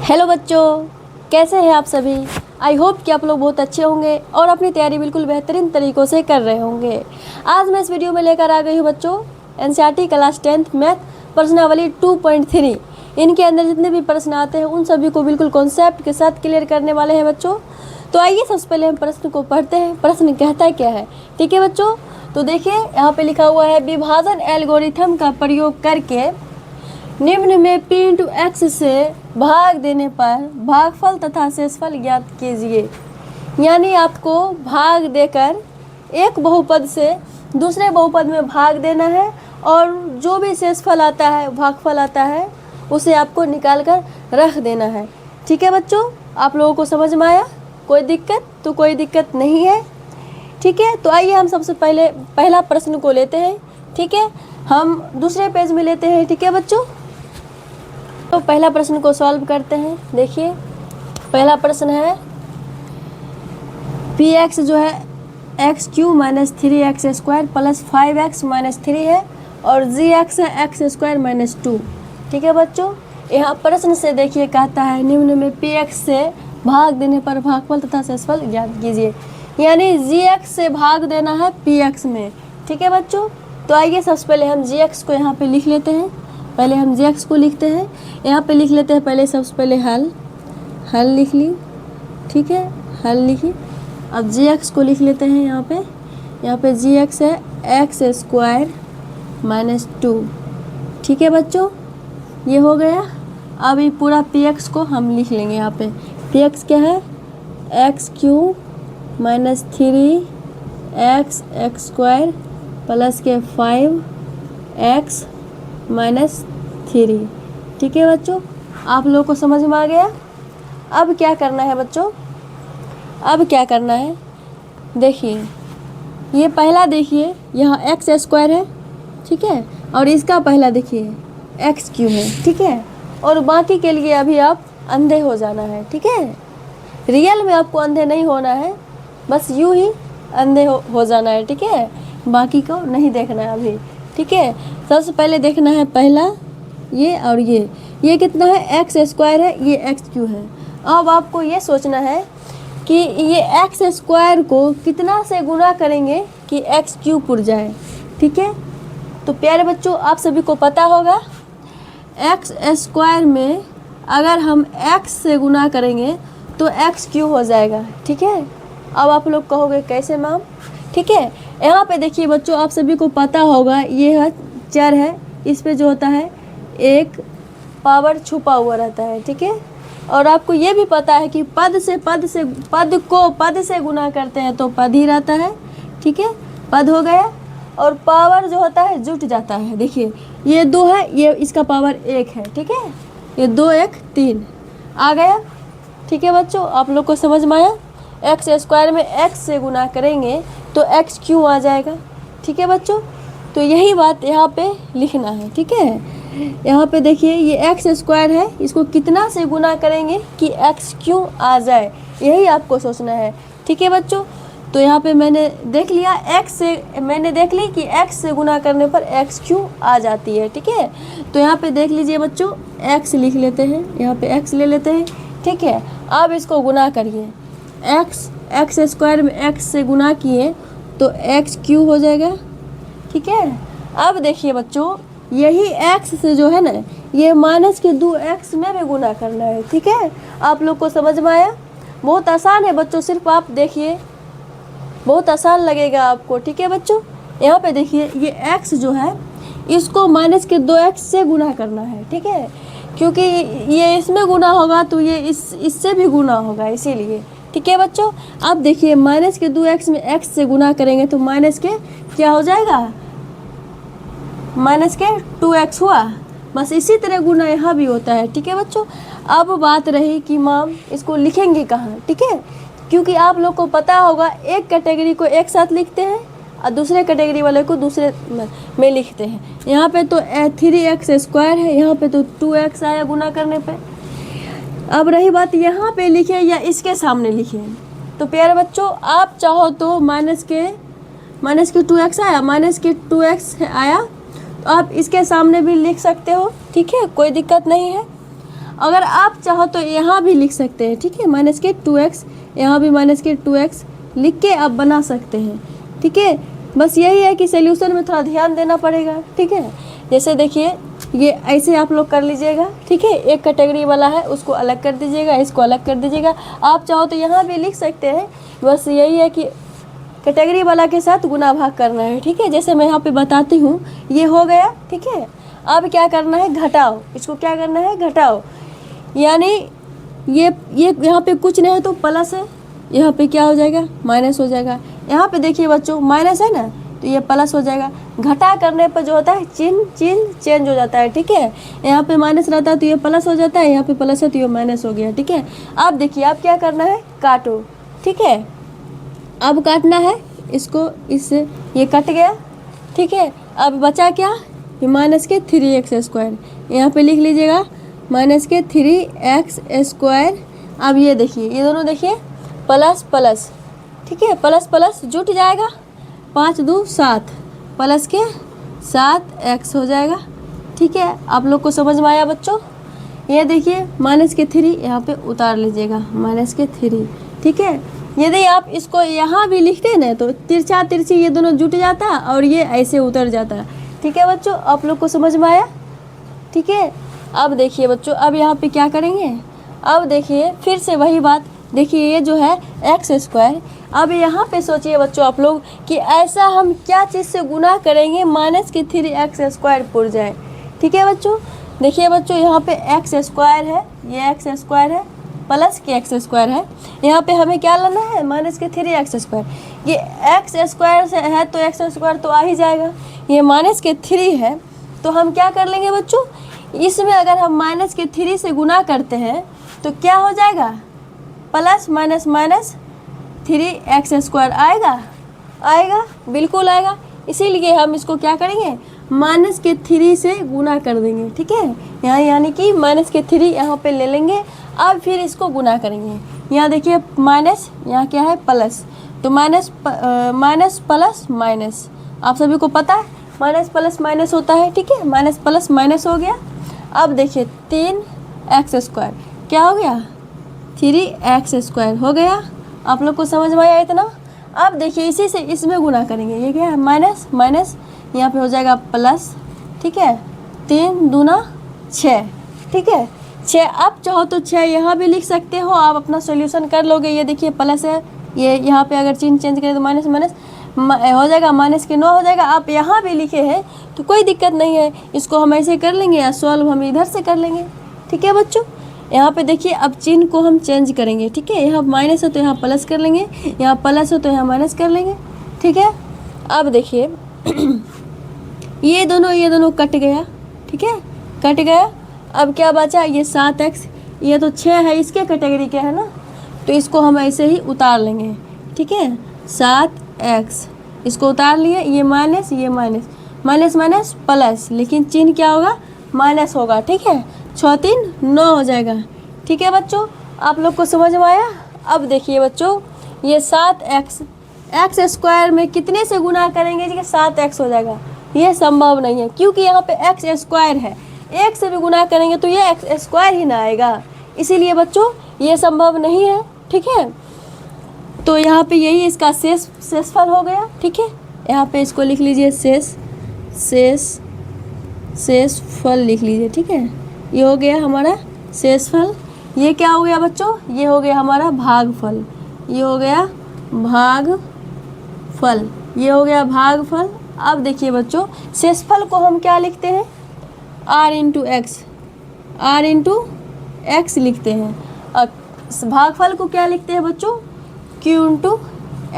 Hello बच्चों, कैसे हैं आप सभी। आई होप कि आप लोग बहुत अच्छे होंगे और अपनी तैयारी बिल्कुल बेहतरीन तरीक़ों से कर रहे होंगे। आज मैं इस वीडियो में लेकर आ गई हूँ बच्चों एनसीईआरटी क्लास 10th मैथ प्रश्नावली 2.3। इनके अंदर जितने भी प्रश्न आते हैं उन सभी को बिल्कुल कॉन्सेप्ट के साथ क्लियर करने वाले हैं बच्चों। तो आइए सबसे पहले हम प्रश्न को पढ़ते हैं। प्रश्न कहता है क्या है, ठीक है बच्चों। तो देखिए यहाँ पे लिखा हुआ है, विभाजन एल्गोरिथम का प्रयोग करके निम्न में p इंटू एक्स से भाग देने पर भागफल तथा शेषफल ज्ञात कीजिए। यानी आपको भाग देकर एक बहुपद से दूसरे बहुपद में भाग देना है और जो भी शेषफल आता है, भागफल आता है, उसे आपको निकाल कर रख देना है। ठीक है बच्चों, आप लोगों को समझ में आया? कोई दिक्कत? तो कोई दिक्कत नहीं है। ठीक है, तो आइए हम सबसे पहले पहला प्रश्न को लेते हैं। ठीक है, हम दूसरे पेज में लेते हैं। ठीक है बच्चों, तो पहला प्रश्न को सॉल्व करते हैं। देखिए पहला प्रश्न है, पी एक्स जो है x Q minus 3x square plus 5x minus 3 है और जी एक्स है एक्स स्क्वायर माइनस 2। ठीक है बच्चों, यहाँ प्रश्न से देखिए कहता है निम्न में पी एक्स से भाग देने पर भागफल तथा शेषफल ज्ञात कीजिए। यानी जी एक्स से भाग देना है पी एक्स में। ठीक है बच्चों, तो आइए सबसे पहले हम जी एक्स को यहाँ पे लिख लेते हैं। पहले हम जी एक्स को लिखते हैं, यहाँ पे लिख लेते हैं पहले सबसे पहले हल लिख ली। ठीक है, हल लिखी। अब जी एक्स को लिख लेते हैं यहाँ पे जी एक्स है एक्स स्क्वायर माइनस 2। ठीक है बच्चों, ये हो गया। अब ये पूरा पी एक्स को हम लिख लेंगे। यहाँ पे पी एक्स क्या है, x Q minus 3x x square plus के 5x माइनस 3। ठीक है बच्चों, आप लोगों को समझ में आ गया। अब क्या करना है बच्चों, अब क्या करना है, देखिए ये पहला देखिए यहाँ एक्स स्क्वायर है। ठीक है, और इसका पहला देखिए एक्स क्यू है। ठीक है, और बाकी के लिए अभी आप अंधे हो जाना है। ठीक है, रियल में आपको अंधे नहीं होना है, बस यूँ ही अंधे हो जाना है। ठीक है, बाकी को नहीं देखना है अभी। ठीक है, सबसे पहले देखना है पहला ये और ये कितना है, एक्स स्क्वायर है, ये एक्स क्यू है। अब आपको ये सोचना है कि ये एक्स स्क्वायर को कितना से गुना करेंगे कि एक्स क्यू पुर जाए। ठीक है, तो प्यारे बच्चों आप सभी को पता होगा एक्स स्क्वायर में अगर हम एक्स से गुना करेंगे तो एक्स क्यू हो जाएगा। ठीक है, अब आप लोग कहोगे कैसे मैम। ठीक है, यहाँ पे देखिए बच्चों आप सभी को पता होगा ये है चर है, इस पे जो होता है एक पावर छुपा हुआ रहता है। ठीक है, और आपको ये भी पता है कि पद से गुना करते हैं तो पद ही रहता है। ठीक है, पद हो गया और पावर जो होता है जुट जाता है। देखिए ये 2 है, ये इसका पावर 1 है। ठीक है, ये 2 1 3 आ गया। ठीक है बच्चों, आप लोग को समझ में आया। एक्स स्क्वायर में एक्स से गुना करेंगे तो एक्स क्यू आ जाएगा। ठीक है बच्चों, तो यही बात यहाँ पे लिखना है। ठीक है, यहाँ पे देखिए ये एक्स स्क्वायर है, इसको कितना से गुना करेंगे कि एक्स क्यू आ जाए, यही आपको सोचना है। ठीक है बच्चों, तो यहाँ पे मैंने देख लिया मैंने देख ली कि एक्स से गुना करने पर एक्स क्यू आ जाती है। ठीक है, तो यहाँ पे देख लीजिए बच्चों एक्स लिख लेते हैं, यहाँ पे एक्स ले लेते हैं। ठीक है, अब इसको गुना करिए, एक्स स्क्वायर में एक्स से गुना किए तो एक्स क्यू हो जाएगा। ठीक है, अब देखिए बच्चों यही एक्स से जो है ना ये माइनस के 2x में भी गुना करना है। ठीक है, आप लोग को समझ में आया। बहुत आसान है बच्चों, सिर्फ आप देखिए, बहुत आसान लगेगा आपको। ठीक है बच्चों, यहाँ पे देखिए ये x जो है इसको माइनस के 2x से गुना करना है। ठीक है, क्योंकि ये इसमें गुना होगा तो ये इससे भी गुना होगा, इसीलिए। ठीक है बच्चों, अब देखिए माइनस के 2x में x से गुना करेंगे तो माइनस के क्या हो जाएगा, माइनस के 2x हुआ। बस इसी तरह गुना यहाँ भी होता है। ठीक है बच्चों, अब बात रही कि मैम इसको लिखेंगे कहाँ। ठीक है, क्योंकि आप लोग को पता होगा एक कैटेगरी को एक साथ लिखते हैं और दूसरे कैटेगरी वाले को दूसरे में लिखते हैं। यहाँ पे तो 3x स्क्वायर है, यहाँ पे तो 2x आया गुना करने पे। अब रही बात यहाँ पे लिखे या इसके सामने लिखे, तो प्यारे बच्चों आप चाहो तो माइनस के 2x आया, माइनस के 2x आया तो आप इसके सामने भी लिख सकते हो। ठीक है, कोई दिक्कत नहीं है। अगर आप चाहो तो यहाँ भी लिख सकते हैं, ठीक है, माइनस के 2x, यहाँ भी माइनस के 2x लिख के आप बना सकते हैं, ठीक है। बस यही है कि सोल्यूशन में थोड़ा ध्यान देना पड़ेगा, ठीक है। जैसे देखिए ये ऐसे आप लोग कर लीजिएगा, ठीक है, एक कैटेगरी वाला है उसको अलग कर दीजिएगा, इसको अलग कर दीजिएगा। आप चाहो तो यहाँ भी लिख सकते हैं, बस यही है कि कैटेगरी वाला के साथ गुना भाग करना है, ठीक है। जैसे मैं यहाँ पे बताती हूँ, ये हो गया, ठीक है। अब क्या करना है, घटाओ, इसको क्या करना है, घटाओ, यानी ये यहाँ पे कुछ नहीं है तो प्लस है, यहाँ पे क्या हो जाएगा, माइनस हो जाएगा। यहाँ पे देखिए बच्चों माइनस है ना, तो ये प्लस हो जाएगा। घटा करने पर जो होता है चिन्ह चेंज हो जाता है, ठीक है। यहाँ पे माइनस रहता है तो ये प्लस हो जाता है, यहाँ पे प्लस है तो ये माइनस हो गया, ठीक है। अब देखिए अब क्या करना है, काटो, ठीक है। अब काटना है इसको, इससे ये कट गया, ठीक है। अब बचा क्या, ये माइनस के 3x², यहाँ पे लिख लीजिएगा माइनस के 3x²। अब ये देखिए, ये दोनों देखिए प्लस प्लस, ठीक है, प्लस प्लस जुट जाएगा, 5 2 7 प्लस के 7x हो जाएगा, ठीक है। आप लोग को समझ में आया बच्चों। ये देखिए माइनस के 3 यहाँ पे उतार लीजिएगा, माइनस के 3, ठीक है। यदि आप इसको यहाँ भी लिखते हैं ना तो तिरछा तिरछी ये दोनों जुट जाता और ये ऐसे उतर जाता, ठीक है बच्चों। आप लोग को समझ में आया, ठीक है। अब देखिए बच्चों, अब यहाँ पे क्या करेंगे, अब देखिए फिर से वही बात, देखिए ये जो है x²। अब यहाँ पे सोचिए बच्चों आप लोग कि ऐसा हम क्या चीज़ से गुना करेंगे माइनस के 3x² पुर जाए, ठीक है बच्चों। देखिए बच्चों यहाँ पे x² है, ये x² है, प्लस के x² है, यहाँ पे हमें क्या लाना है, माइनस के 3x²। ये x² से है तो x² तो आ ही जाएगा, ये माइनस के 3 है तो हम क्या कर लेंगे बच्चों, इसमें अगर हम माइनस के 3 से गुना करते हैं तो क्या हो जाएगा, प्लस माइनस माइनस 3x² आएगा, बिल्कुल आएगा। इसीलिए हम इसको क्या करेंगे, माइनस के 3 से गुना कर देंगे, ठीक है। यहाँ यानी कि माइनस के 3 यहाँ पे ले लेंगे, अब फिर इसको गुना करेंगे। यहाँ देखिए माइनस, यहाँ क्या है प्लस, तो माइनस प्लस माइनस, आप सभी को पता है माइनस प्लस माइनस होता है, ठीक है। माइनस प्लस माइनस हो गया। अब देखिए 3x² क्या हो गया, 3x² हो गया। आप लोग को समझ में आया इतना। अब देखिए इसी से इसमें गुना करेंगे, ये क्या है, माइनस माइनस, यहाँ पे हो जाएगा प्लस, ठीक है, 3 दूना 6, ठीक है, 6। आप चाहो तो 6 यहाँ भी लिख सकते हो, आप अपना सॉल्यूशन कर लोगे। ये देखिए प्लस है, ये यहाँ पे अगर चिन्ह चेंज करें तो माइनस माइनस हो जाएगा, माइनस के 9 हो जाएगा। आप यहाँ भी लिखे हैं तो कोई दिक्कत नहीं है, इसको हम ऐसे कर लेंगे या सॉल्व हम इधर से कर लेंगे, ठीक है बच्चों। यहाँ पे देखिए अब चिन्ह को हम चेंज करेंगे, ठीक है। यहाँ माइनस हो तो यहाँ प्लस कर लेंगे, यहाँ प्लस हो तो यहाँ माइनस कर लेंगे, ठीक है। अब देखिए ये दोनों कट गया, ठीक है, कट गया। अब क्या बचा, ये 7x, ये तो 6 है, इसके कैटेगरी के है ना, तो इसको हम ऐसे ही उतार लेंगे, ठीक है। 7x इसको उतार लिए, ये माइनस माइनस माइनस प्लस, लेकिन चिन्ह क्या होगा, माइनस होगा, ठीक है। 6 3 9 हो जाएगा, ठीक है बच्चों। आप लोग को समझ में आया। अब देखिए बच्चों ये 7x, x² में कितने से गुना करेंगे कि 7x हो जाएगा, ये संभव नहीं है क्योंकि यहाँ पे x² है, एक से भी गुना करेंगे तो ये x² ही ना आएगा, इसीलिए बच्चों ये संभव नहीं है, ठीक है। तो यहाँ पे यही इसका शेषफल हो गया, ठीक है। यहाँ पे इसको लिख लीजिए शेषफल लिख लीजिए, ठीक है। ये हो गया हमारा शेषफल। ये क्या हो गया बच्चों, ये हो गया हमारा भागफल, ये हो गया भागफल, ये हो गया भागफल। अब देखिए बच्चों शेषफल को हम क्या लिखते हैं, r इंटू एक्स लिखते हैं। और भागफल को क्या लिखते हैं बच्चों, q इंटू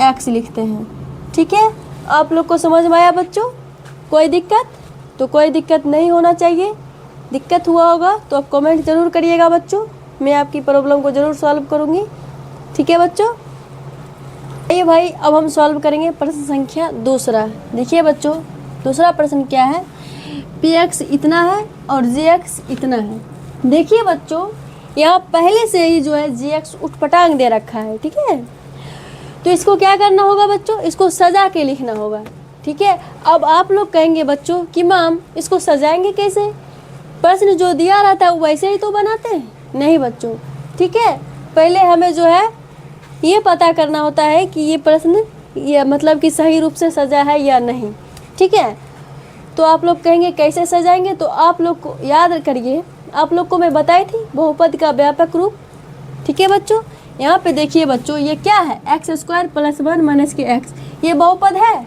एक्स लिखते हैं, ठीक है। आप लोग को समझ में आया बच्चों। कोई दिक्कत, तो कोई दिक्कत नहीं होना चाहिए। दिक्कत हुआ होगा तो आप कमेंट ज़रूर करिएगा बच्चों, मैं आपकी प्रॉब्लम को ज़रूर सॉल्व करूँगी, ठीक है बच्चों। ये भाई अब हम सॉल्व करेंगे प्रश्न संख्या दूसरा। देखिए बच्चों दूसरा प्रश्न क्या है, px इतना है और gx इतना है। देखिए बच्चों यहाँ पहले से ही जो है gx उठपटांग दे रखा है, ठीक है। तो इसको क्या करना होगा बच्चों, इसको सजा के लिखना होगा, ठीक है। अब आप लोग कहेंगे बच्चों कि मैम इसको सजाएंगे कैसे, प्रश्न जो दिया रहता है वैसे ही तो बनाते हैं, नहीं बच्चों। ठीक है, पहले हमें जो है ये पता करना होता है कि ये प्रश्न ये मतलब कि सही रूप से सजा है या नहीं। ठीक है, तो आप लोग कहेंगे कैसे सजाएंगे, तो आप लोग को याद करिए, आप लोग को मैं बताई थी बहुपद का व्यापक रूप। ठीक है बच्चों, यहाँ पे देखिए बच्चों, ये क्या है, एक्स स्क्वायर प्लस 1 माइनस के एक्स, ये बहुपद है,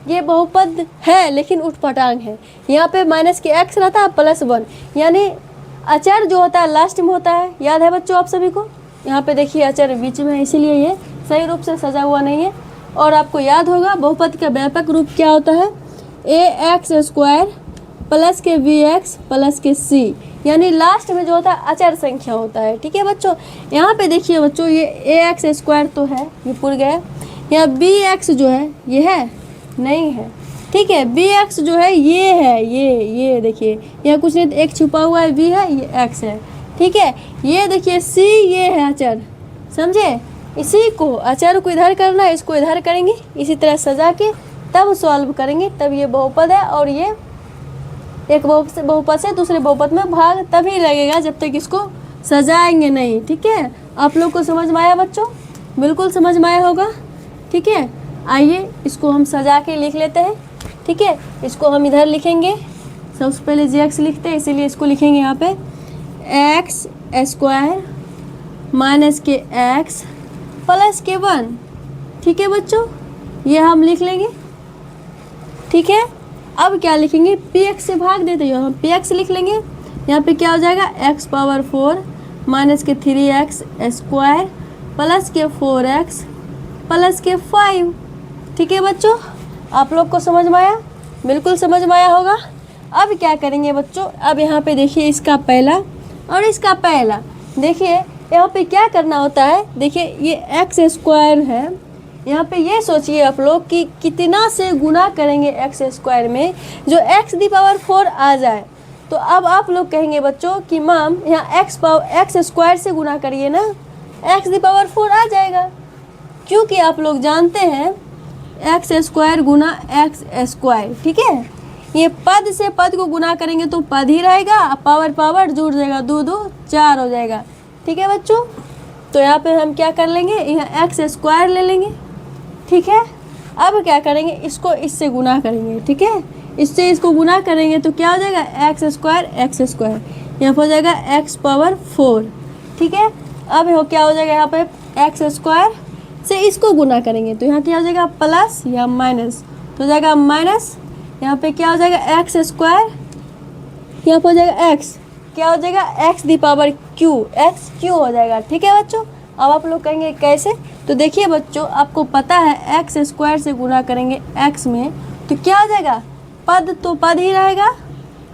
ये बहुपद है लेकिन उठपटांग है। यहाँ पे माइनस के एक्स रहता है प्लस 1, यानी अचर जो होता है लास्ट में होता है। याद है बच्चों आप सभी को, यहाँ पे देखिए अचर बीच में है, इसीलिए ये सही रूप से सजा हुआ नहीं है। और आपको याद होगा बहुपद का व्यापक रूप क्या होता है, ए एक्स स्क्वायर प्लस के बी एक्स प्लस के सी, यानी लास्ट में जो होता है अचर संख्या होता है। ठीक है बच्चों, यहाँ पे देखिए बच्चों, ये ए एक्स स्क्वायर तो है, ये पुर गया। यहाँ बी एक्स जो है ये है नहीं है। ठीक है, बी एक्स जो है ये है, ये देखिए यहाँ कुछ नहीं, एक छुपा हुआ है, बी है, ये एक्स है। ठीक है, ये देखिए सी, ये है अचर, समझे। इसी को अचर को इधर करना है, इसको इधर करेंगे, इसी तरह सजा के तब सॉल्व करेंगे, तब ये बहुपद है। और ये एक बहुपद से दूसरे बहुपद में भाग तभी लगेगा जब तक इसको सजाएंगे नहीं। ठीक है, आप लोग को समझ में आया बच्चों, बिल्कुल समझ में आया होगा। ठीक है, आइए इसको हम सजा के लिख लेते हैं। ठीक है, इसको हम इधर लिखेंगे, सबसे पहले जी एक्स लिखते हैं, इसीलिए इसको लिखेंगे यहाँ पे एक्स स्क्वायर माइनस के एक्स प्लस के 1। ठीक है बच्चों, ये हम लिख लेंगे। ठीक है, अब क्या लिखेंगे, पी एक्स से भाग देते हैं, हम पी एक्स लिख लेंगे। यहाँ पे क्या हो जाएगा, एक्स पावर 4 माइनस के 3x स्क्वायर प्लस के 4x प्लस के 5। ठीक है बच्चों, आप लोग को समझ में आया, बिल्कुल समझ में आया होगा। अब क्या करेंगे बच्चों, अब यहाँ पे देखिए इसका पहला और इसका पहला, देखिए यहाँ पे क्या करना होता है। देखिए ये एक्स स्क्वायर है, यहाँ पे ये सोचिए आप लोग कि कितना से गुना करेंगे एक्स स्क्वायर में जो एक्स दी पावर 4 आ जाए। तो अब आप लोग कहेंगे बच्चों कि मैम यहाँ एक्स स्क्वायर से गुना करिए ना, एक्स दी पावर 4 आ जाएगा, क्योंकि आप लोग जानते हैं एक्स स्क्वायर गुना एक्स स्क्वायर। ठीक है, ये पद से पद को गुना करेंगे तो पद ही रहेगा, पावर पावर जुड़ जाएगा, 2 2 4 हो जाएगा। ठीक है बच्चों, तो यहाँ पे हम क्या कर लेंगे, यहाँ एक्स स्क्वायर ले लेंगे। ठीक है, अब क्या करेंगे, इसको इससे गुना करेंगे। ठीक है, इससे इसको गुना करेंगे तो क्या हो जाएगा, एक्स स्क्वायर, यहाँ पर हो जाएगा एक्स पावर 4। ठीक है, अब हो क्या हो जाएगा, यहाँ पे एक्स स्क्वायर से इसको गुना करेंगे तो यहाँ क्या हो जाएगा, प्लस या माइनस, तो हो जाएगा माइनस, यहाँ पे क्या हो जाएगा एक्स स्क्वायर, यहाँ पर हो जाएगा एक्स, क्या हो जाएगा x the power Q, x Q हो जाएगा। ठीक है बच्चों, अब आप लोग कहेंगे कैसे, तो देखिए बच्चों आपको पता है एक्स स्क्वायर से गुना करेंगे एक्स में तो क्या हो जाएगा, पद तो पद ही रहेगा,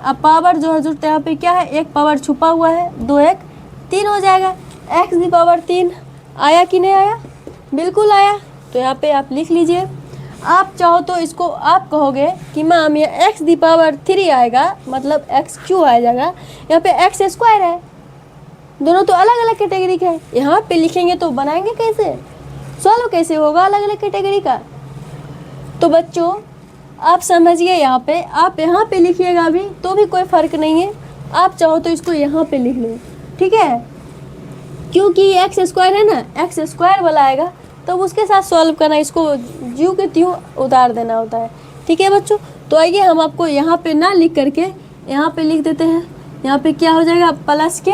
अब पावर जो है जुड़ते यहाँ पे क्या है, एक पावर छुपा हुआ है, 2 1 3 हो जाएगा, एक्स दी पावर 3 आया कि नहीं आया, बिल्कुल आया। तो यहाँ पे आप लिख लीजिए। आप चाहो तो इसको आप कहोगे कि मैम ये एक्स दी पावर 3 आएगा, मतलब एक्स क्यू आ जाएगा, यहाँ पे एक्स स्क्वायर है, दोनों तो अलग अलग कैटेगरी के हैं। यहाँ पे लिखेंगे तो बनाएंगे कैसे, सॉल्व कैसे होगा अलग अलग कैटेगरी का। तो बच्चों आप समझिए, यहाँ पे आप यहाँ पे लिखिएगा अभी तो भी कोई फ़र्क नहीं है, आप चाहो तो इसको यहाँ पे लिख लो। ठीक है, क्योंकि एक्स स्क्वायर है ना, एक्स स्क्वायर वाला आएगा तो उसके साथ सॉल्व करना, इसको ज्यों के त्यों उतार देना होता है। ठीक है बच्चों, तो आइए हम आपको यहाँ पे ना लिख करके यहाँ पे लिख देते हैं। यहाँ पे क्या हो जाएगा, प्लस के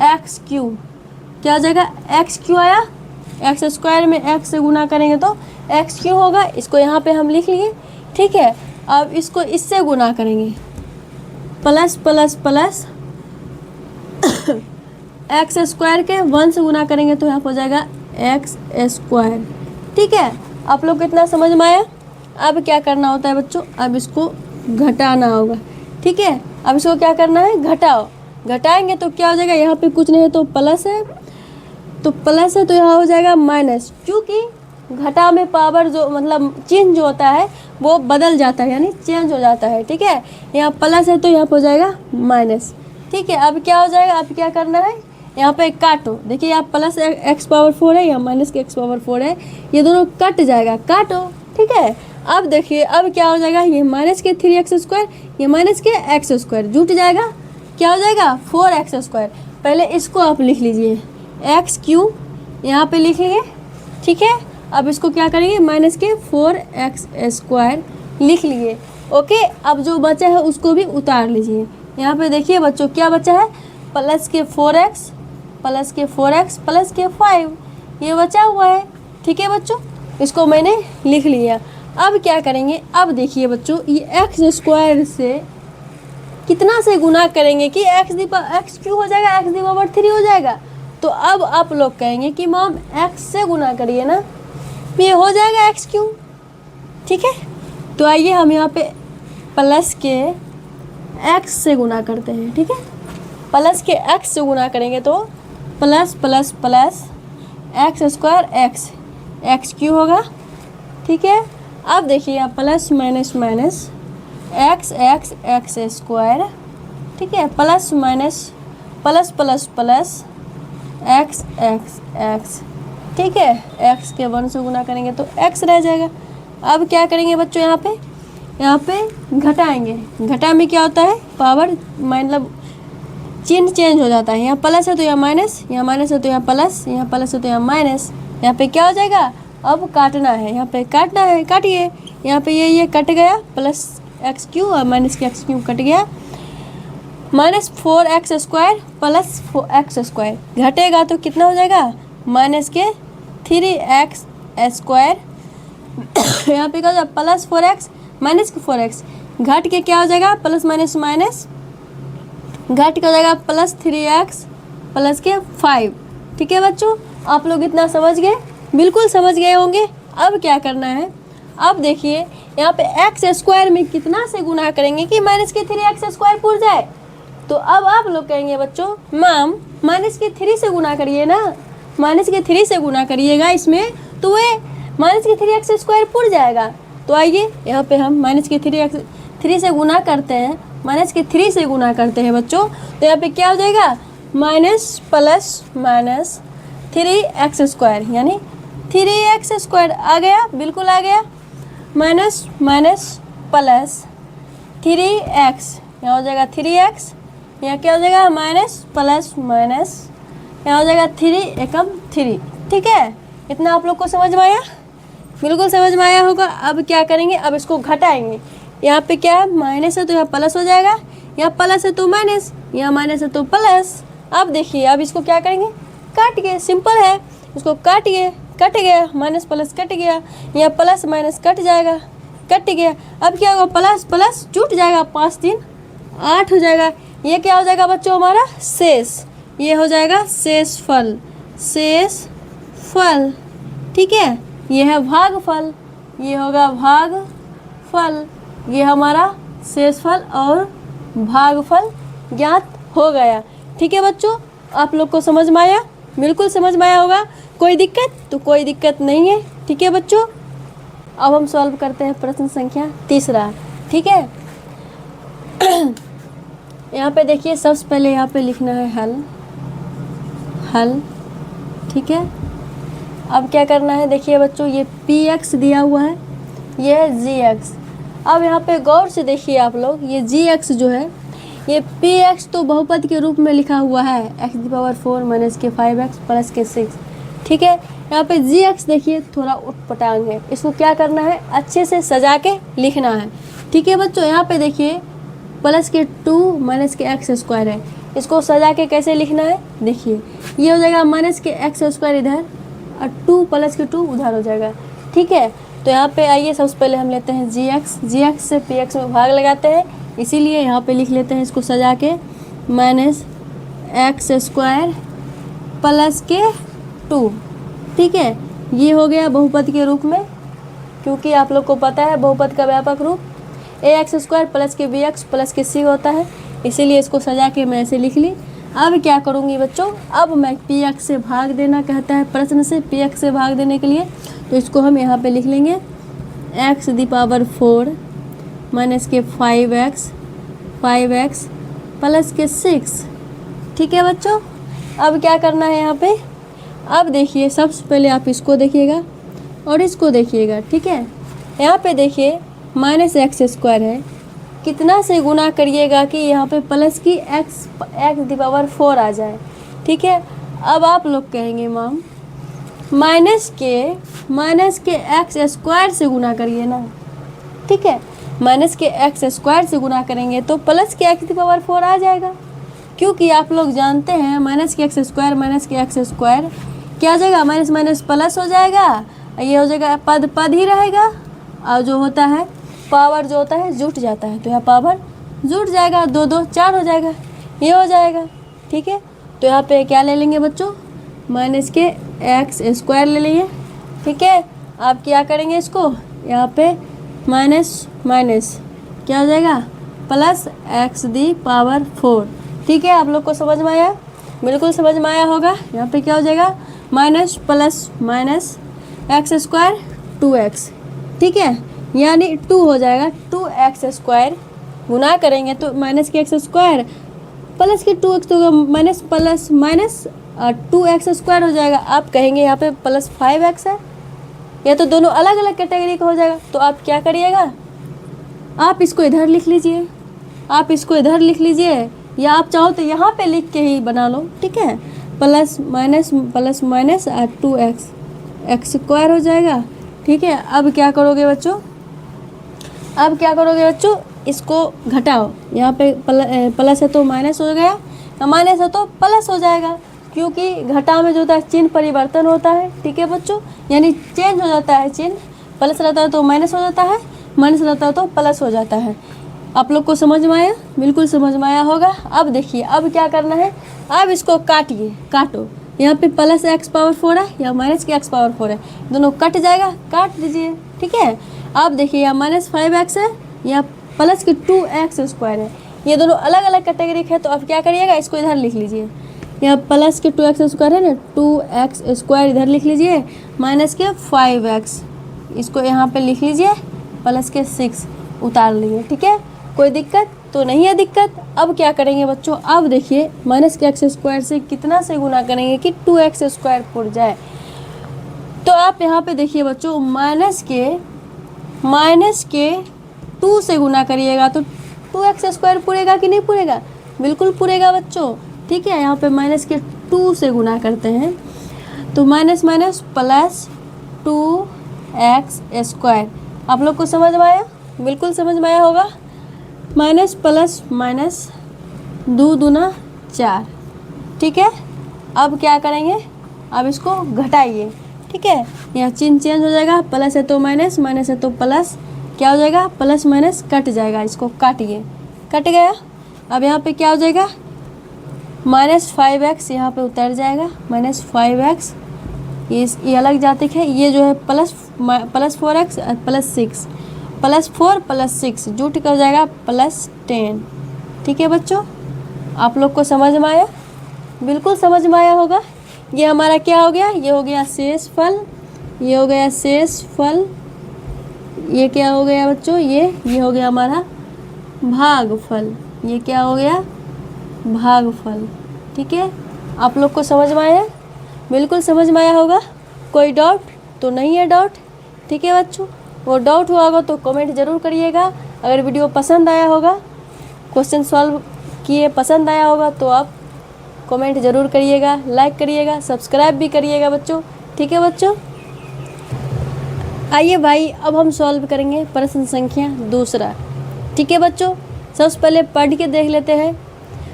एक्स क्यू, क्या हो जाएगा एक्स क्यू आया, एक्स स्क्वायर में एक्स से गुना करेंगे तो एक्स क्यू होगा, इसको यहाँ पे हम लिख लिए। ठीक है, अब इसको इससे गुना करेंगे, plus plus plus x square के 1 से गुना करेंगे तो यहाँ पर हो जाएगा एक्स स्क्वायर। ठीक है, आप लोग को इतना समझ में आया। अब क्या करना होता है बच्चों, अब इसको घटाना होगा। ठीक है, अब इसको क्या करना है, घटाओ, घटाएंगे तो क्या हो जाएगा, यहाँ पे कुछ नहीं है तो प्लस है, तो प्लस है तो यहाँ हो जाएगा माइनस, क्योंकि घटा में पावर जो मतलब चिन्ह जो होता है वो बदल जाता है, यानी चेंज हो जाता है। ठीक है, यहाँ प्लस है तो यहाँ पर हो जाएगा माइनस। ठीक है, अब क्या हो जाएगा, अब क्या करना है, यहाँ पे काटो, देखिए यहाँ प्लस एक्स पावर 4 है, यहाँ माइनस के एक्स पावर 4 है, ये दोनों कट जाएगा, काटो। ठीक है, अब देखिए अब क्या हो जाएगा, ये माइनस के 3x स्क्वायर, ये माइनस के एक्स स्क्वायर जुट जाएगा, क्या हो जाएगा 4x²। पहले इसको आप लिख लीजिए x³ यहाँ पे लिखेंगे, ठीक है। अब इसको क्या करेंगे माइनस के 4x² लिख लिए, ओके। अब जो बचा है उसको भी उतार लीजिए। यहाँ पे देखिए बच्चों क्या बचा है, प्लस के 4x प्लस के 4x प्लस के 5, ये बचा हुआ है, ठीक है बच्चों। इसको मैंने लिख लिया। अब क्या करेंगे, अब देखिए बच्चों ये x² से कितना से गुना करेंगे कि x³ हो जाएगा, x³ हो जाएगा। तो अब आप लोग कहेंगे कि मैम x से गुना करिए ना, ये हो जाएगा x³, ठीक है। तो आइए हम यहाँ पे प्लस के x से गुना करते हैं, ठीक है। प्लस के x से गुना करेंगे तो plus plus plus x² x³ होगा, ठीक है। अब देखिए यहाँ प्लस माइनस माइनस x², ठीक है, plus minus plus plus plus x, ठीक है। x के 1 से गुना करेंगे तो x रह जाएगा। अब क्या करेंगे बच्चों, यहाँ पे घटाएंगे। घटा में क्या होता है, पावर मतलब चिन्ह चेंज हो जाता है। यहाँ प्लस है तो यहाँ माइनस, यहाँ माइनस है तो यहाँ प्लस, यहाँ प्लस है तो यहाँ माइनस। यहाँ पे क्या हो जाएगा, अब काटना है, यहाँ पे काटना है, काटिए। यहाँ पे ये कट गया, प्लस x³ और माइनस के x³ कट गया, माइनस 4x² प्लस 4x²। घटेगा तो कितना हो जाएगा, माइनस के 3x²। यहाँ पे क्या हो जाएगा, प्लस 4x माइनस के 4x, घट के क्या हो जाएगा, प्लस माइनस माइनस, घट के हो जाएगा प्लस 3x प्लस के 5, ठीक है बच्चों। आप लोग इतना समझ गए, बिल्कुल समझ गए होंगे। अब क्या करना है, अब देखिए यहाँ पे x² में कितना से गुना करेंगे कि माइनस के 3x² पूर जाए। तो अब आप लोग कहेंगे बच्चों मैम माइनस के 3 से गुना करिए ना, माइनस के 3 से गुना करिएगा इसमें, तो वह माइनस के 3x² पूर जाएगा। तो आइए यहाँ पे हम माइनस के 3 से गुना करते हैं, माइनस के 3 से गुना करते हैं बच्चों। तो यहाँ पे क्या हो जाएगा, माइनस प्लस माइनस 3x², यानी 3x² आ गया, बिल्कुल आ गया। माइनस माइनस प्लस 3x, यहाँ हो जाएगा 3x, यहाँ क्या हो जाएगा माइनस प्लस माइनस, यहाँ हो जाएगा 3 एकम 3, ठीक है। इतना आप लोग को समझ में आया, बिल्कुल समझ में आया होगा। अब क्या करेंगे, अब इसको घटाएंगे। यहाँ पे क्या है, माइनस है तो यहाँ प्लस हो जाएगा, यहाँ प्लस है तो माइनस, यहाँ माइनस है तो प्लस। अब देखिए अब इसको क्या करेंगे, काट के, सिंपल है, इसको काटिए, कट गया, माइनस प्लस कट गया, यहाँ प्लस माइनस कट जाएगा, कट गया। अब क्या होगा, प्लस प्लस जुट जाएगा, 5 3 8 हो जाएगा। ये क्या हो जाएगा बच्चों, हमारा शेष, ये हो जाएगा शेष फल, शेष फल, ठीक है। ये है भागफल, ये होगा भागफल, ये हमारा शेषफल और भागफल ज्ञात हो गया, ठीक है बच्चों। आप लोग को समझ में आया, बिल्कुल समझ में आया होगा। कोई दिक्कत, तो कोई दिक्कत नहीं है, ठीक है बच्चों। अब हम सॉल्व करते हैं प्रश्न संख्या 3, ठीक है। यहाँ पे देखिए सबसे पहले यहाँ पे लिखना है हल, ठीक है। अब क्या करना है, देखिए बच्चों ये px दिया हुआ है, ये है gx। अब यहाँ पे गौर से देखिए आप लोग, ये gx जो है ये px तो बहुपद के रूप में लिखा हुआ है, x⁴ माइनस के 5x प्लस के 6, ठीक है। यहाँ पे gx देखिए थोड़ा उटपटांग है, इसको क्या करना है, अच्छे से सजा के लिखना है, ठीक है बच्चों। यहाँ पे देखिए प्लस के 2 माइनस के x² है, इसको सजा के कैसे लिखना है, देखिए ये हो जाएगा माइनस के x² इधर और 2 प्लस के 2 उधर हो जाएगा, ठीक है। तो यहाँ पे आइए सबसे पहले हम लेते हैं gx से px में भाग लगाते हैं, इसीलिए यहाँ पे लिख लेते हैं इसको सजा के माइनस x² प्लस के 2, ठीक है। ये हो गया बहुपद के रूप में, क्योंकि आप लोग को पता है बहुपद का व्यापक रूप ax² प्लस के bx प्लस के c होता है, इसीलिए इसको सजा के मैं ऐसे लिख ली। अब क्या करूँगी बच्चों, अब मैं px से भाग देना कहता है प्रश्न से, px से भाग देने के लिए तो इसको हम यहाँ पे लिख लेंगे x⁴ माइनस के 5x प्लस के 6, ठीक है बच्चों। अब क्या करना है यहाँ पे, अब देखिए सबसे पहले आप इसको देखिएगा और इसको देखिएगा, ठीक है। यहाँ पे देखिए माइनस x² है कितना से गुना करिएगा कि यहाँ पे प्लस की एक्स दी पावर 4 आ जाए। ठीक है, अब आप लोग कहेंगे मैम माइनस के एक्स स्क्वायर से गुना करिए ना। ठीक है, माइनस के एक्स स्क्वायर से गुना करेंगे तो प्लस के एक्स दी पावर 4 आ जाएगा, क्योंकि आप लोग जानते हैं माइनस के एक्स स्क्वायर क्या हो जाएगा, माइनस माइनस प्लस हो जाएगा, ये हो जाएगा पद ही रहेगा, और जो होता है पावर जो होता है जुट जाता है, तो यहाँ पावर जुट जाएगा, 2 2 4 हो जाएगा, ये हो जाएगा। ठीक है, तो यहाँ पे क्या ले लेंगे बच्चों, माइनस के एक्स स्क्वायर ले लेंगे। ठीक है, आप क्या करेंगे इसको, यहाँ पे माइनस माइनस क्या हो जाएगा, प्लस एक्स दी पावर 4। ठीक है, आप लोग को समझ में आया, बिल्कुल समझ में आया होगा। यहाँ पे क्या हो जाएगा, minus plus minus x square 2x। ठीक है, यानी 2 हो जाएगा, 2x स्क्वायर गुना करेंगे तो माइनस के एक्स स्क्वायर प्लस के 2x तो minus plus minus 2x square हो जाएगा। आप कहेंगे यहाँ पे प्लस 5x है, या तो दोनों अलग अलग कैटेगरी का हो जाएगा। तो आप क्या करिएगा, आप इसको इधर लिख लीजिए, या आप चाहो तो यहाँ पे लिख के ही बना लो। ठीक है, plus minus 2x x square हो जाएगा। ठीक है, अब क्या करोगे बच्चों, इसको घटाओ, यहाँ पे प्लस है तो माइनस हो गया, माइनस है तो प्लस हो जाएगा, क्योंकि घटा में जो होता है चिन्ह परिवर्तन होता है। ठीक है बच्चों, यानी चेंज हो जाता है चिन्ह, प्लस रहता है तो माइनस हो जाता है, माइनस रहता है तो प्लस हो जाता है। आप लोग को समझ में आया, बिल्कुल समझ में आया होगा। अब देखिए, अब क्या करना है, अब इसको काटो, यहाँ पे प्लस एक्स पावर 4 है या माइनस के एक्स पावर 4 है, दोनों कट जाएगा, काट दीजिए। ठीक है, अब देखिए यहाँ माइनस 5x है, यहाँ प्लस के 2x स्क्वायर है, ये दोनों अलग अलग कैटेगरी है। तो अब क्या करिएगा, इसको इधर लिख लीजिए, यहाँ प्लस के 2x स्क्वायर है ना, 2x स्क्वायर इधर लिख लीजिए, माइनस के 5x इसको यहाँ पे लिख लीजिए, प्लस के 6 उतार लीजिए। ठीक है, कोई दिक्कत तो नहीं है दिक्कत। अब क्या करेंगे बच्चों, अब देखिए माइनस के एक्स स्क्वायर से कितना से गुना करेंगे कि 2x स्क्वायर पुर जाए। तो आप यहाँ पे देखिए बच्चों, माइनस के 2 से गुना करिएगा तो 2x स्क्वायर पूरेगा कि नहीं पूरेगा, बिल्कुल पूरेगा बच्चों। ठीक है, यहाँ पे माइनस के 2 से गुना करते हैं तो minus minus plus 2x square. आप लोग को समझ में आया, बिल्कुल समझ में आया होगा। माइनस प्लस माइनस 2 दूना 4। ठीक है, अब क्या करेंगे, अब इसको घटाइए। ठीक है, यहाँ चिन्ह चेंज हो जाएगा, प्लस है तो माइनस, माइनस है तो प्लस, क्या हो जाएगा, प्लस माइनस कट जाएगा, इसको काटिए, कट गया। अब यहाँ पे क्या हो जाएगा, माइनस 5x यहाँ पे उतर जाएगा, माइनस 5x ये अलग जाति है, ये जो है plus 4x plus 6, plus 4 plus 6 जुट कर जाएगा प्लस 10। ठीक है बच्चों, आप लोग को समझ में आया, बिल्कुल समझ में आया होगा। ये हमारा क्या हो गया, ये हो गया शेष फल, ये हो गया शेष फल, ये क्या हो गया बच्चों, ये हो गया हमारा भागफल, ये क्या हो गया, भागफल। ठीक है, आप लोग को समझ में आया, बिल्कुल समझ में आया होगा। कोई डाउट तो नहीं है डाउट। ठीक है बच्चों, वो डाउट हुआ होगा तो कमेंट ज़रूर करिएगा। अगर वीडियो पसंद आया होगा, क्वेश्चन सॉल्व किए पसंद आया होगा तो आप कमेंट ज़रूर करिएगा, लाइक करिएगा, सब्सक्राइब भी करिएगा बच्चों। ठीक है बच्चों, आइए भाई अब हम सॉल्व करेंगे प्रश्न संख्या 2। ठीक है बच्चों, सबसे पहले पढ़ के देख लेते हैं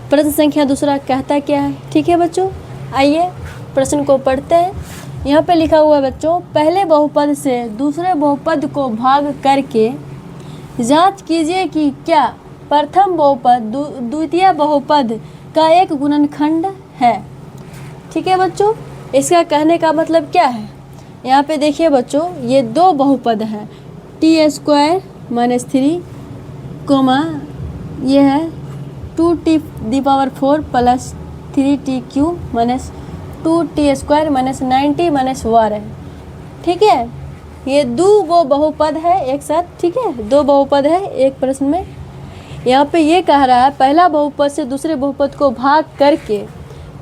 प्रश्न संख्या 2 कहता क्या है। ठीक है बच्चों, आइए प्रश्न को पढ़ते हैं। यहाँ पे लिखा हुआ है बच्चों, पहले बहुपद से दूसरे बहुपद को भाग करके जांच कीजिए कि क्या प्रथम बहुपद द्वितीय बहुपद का एक गुणनखंड है। ठीक है बच्चों, इसका कहने का मतलब क्या है, यहाँ पे देखिए बच्चों, ये 2 बहुपद हैं, t² - 3 कोमा ये है 2t⁴ plus 3t³ minus 2t² minus 90 minus 1 है। ठीक है, ये 2 बहुपद है एक साथ। ठीक है, 2 बहुपद है एक प्रश्न में। यहाँ पे ये कह रहा है पहला बहुपद से दूसरे बहुपद को भाग करके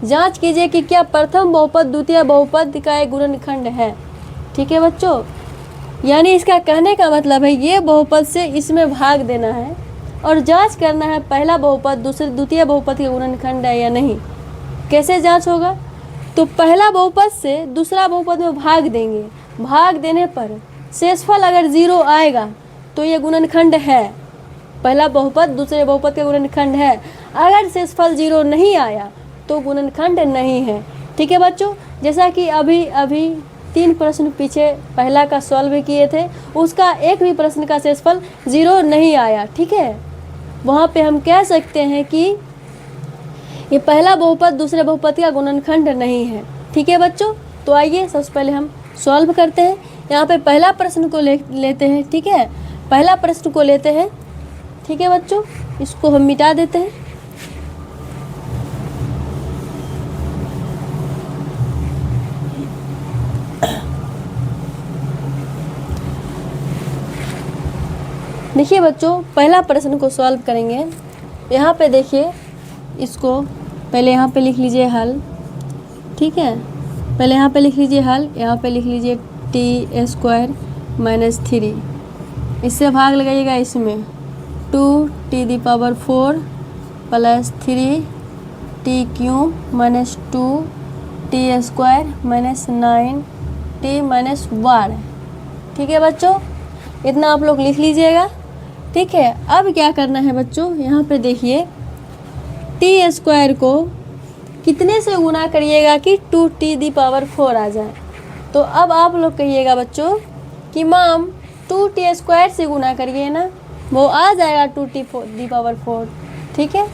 जांच कीजिए कि क्या प्रथम बहुपद द्वितीय बहुपद का एक गुणनखंड है। ठीक है बच्चों, यानी इसका कहने का मतलब है ये बहुपद से इसमें भाग देना है और जांच करना है पहला बहुपद द्वितीय बहुपद का गुणनखंड है या नहीं। कैसे जांच होगा? तो पहला बहुपद से दूसरा बहुपद में भाग देंगे, भाग देने पर शेषफल अगर 0 आएगा तो ये गुणनखंड है, पहला बहुपद दूसरे बहुपद का गुणनखंड है। अगर शेषफल 0 नहीं आया तो गुणनखंड नहीं है। ठीक है बच्चों, जैसा कि अभी 3 प्रश्न पीछे पहला का सॉल्व किए थे, उसका एक भी प्रश्न का शेषफल 0 नहीं आया। ठीक है, वहाँ पे हम कह सकते हैं कि ये पहला बहुपद दूसरे बहुपद का गुणनखंड नहीं है। ठीक है बच्चों, तो आइए सबसे पहले हम सॉल्व करते हैं। यहाँ पे पहला प्रश्न को लेते हैं। ठीक है, पहला प्रश्न को लेते हैं। ठीक है बच्चों, इसको हम मिटा देते हैं। देखिए बच्चों, पहला प्रश्न को सॉल्व करेंगे। यहाँ पे देखिए, इसको पहले यहाँ पे लिख लीजिए हल। ठीक है, पहले यहाँ पे लिख लीजिए हल, यहाँ पे लिख लीजिए t² - 3, इससे भाग लगाइएगा इसमें 2t⁴ + 3t³ - 2t² - 9t-1। ठीक है बच्चों, इतना आप लोग लिख लीजिएगा। ठीक है, अब क्या करना है बच्चों, यहाँ पे देखिए t² को कितने से गुना करिएगा कि 2t⁴ आ जाए। तो अब आप लोग कहिएगा बच्चों कि मैम 2t² से गुना करिए ना, वो आ जाएगा 2t⁴। ठीक है,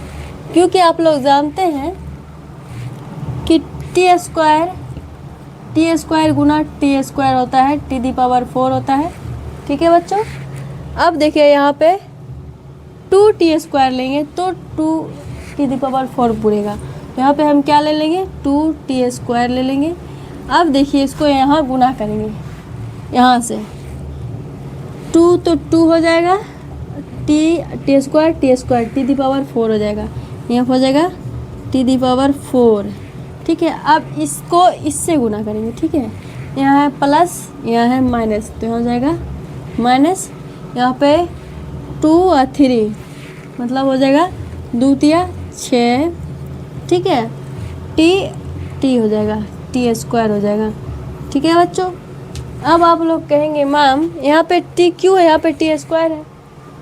क्योंकि आप लोग जानते हैं कि t² गुना t² होता है, t⁴ होता है। ठीक है बच्चों, अब देखिए यहाँ पे 2t² लेंगे तो 2t⁴ पूरेगा। तो यहाँ पे हम क्या ले लेंगे, 2t² ले लेंगे। अब देखिए इसको यहाँ गुना करेंगे, यहाँ से 2 तो 2 हो जाएगा, t² t⁴ हो जाएगा, यहाँ हो जाएगा t⁴। ठीक है, अब इसको इससे गुना करेंगे। ठीक है, यहाँ है प्लस, यहाँ है माइनस, तो यहाँ हो जाएगा माइनस, यहाँ पे 2 और 3 मतलब हो जाएगा 2 × 6। ठीक है, t हो जाएगा, t² हो जाएगा। ठीक है बच्चों, अब आप लोग कहेंगे मैम यहाँ पे t क्यों है, यहाँ पे t² है।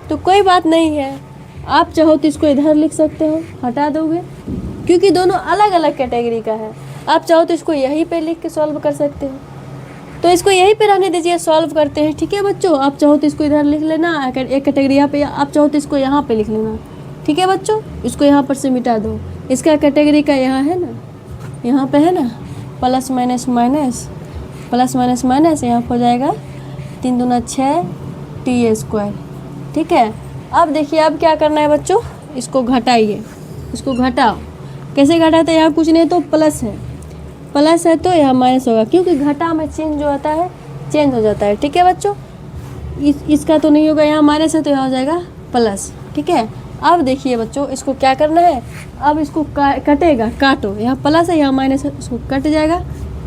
तो कोई बात नहीं है, आप चाहो तो इसको इधर लिख सकते हो, हटा दोगे, क्योंकि दोनों अलग अलग कैटेगरी का है। आप चाहो तो इसको यहीं पे लिख के सॉल्व कर सकते हो, तो इसको यहीं पे रहने दीजिए, सॉल्व करते हैं। ठीक है बच्चों, आप चाहो तो इसको इधर लिख लेना, अगर एक कैटेगरी यहाँ पे, आप चाहो तो इसको यहाँ पे लिख लेना। ठीक है बच्चों, इसको यहाँ पर से मिटा दो, इसका कैटेगरी का यहाँ है ना, यहाँ पे है ना plus minus minus plus minus minus, यहाँ पर हो जाएगा 3 दूना 6 t²। ठीक है, अब देखिए अब क्या करना है बच्चों, इसको घटाइए, इसको घटाओ। कैसे घटाते हैं, यहाँ कुछ नहीं तो प्लस है तो यहाँ माइनस होगा, क्योंकि घटा में चेंज जो होता है चेंज हो जाता है। ठीक है बच्चों, इसका तो नहीं होगा, यहाँ माइनस है तो यहाँ हो जाएगा प्लस। ठीक है, अब देखिए बच्चों, इसको क्या करना है, अब इसको कटेगा, काटो, यहाँ प्लस है यहाँ माइनस है, इसको कट जाएगा,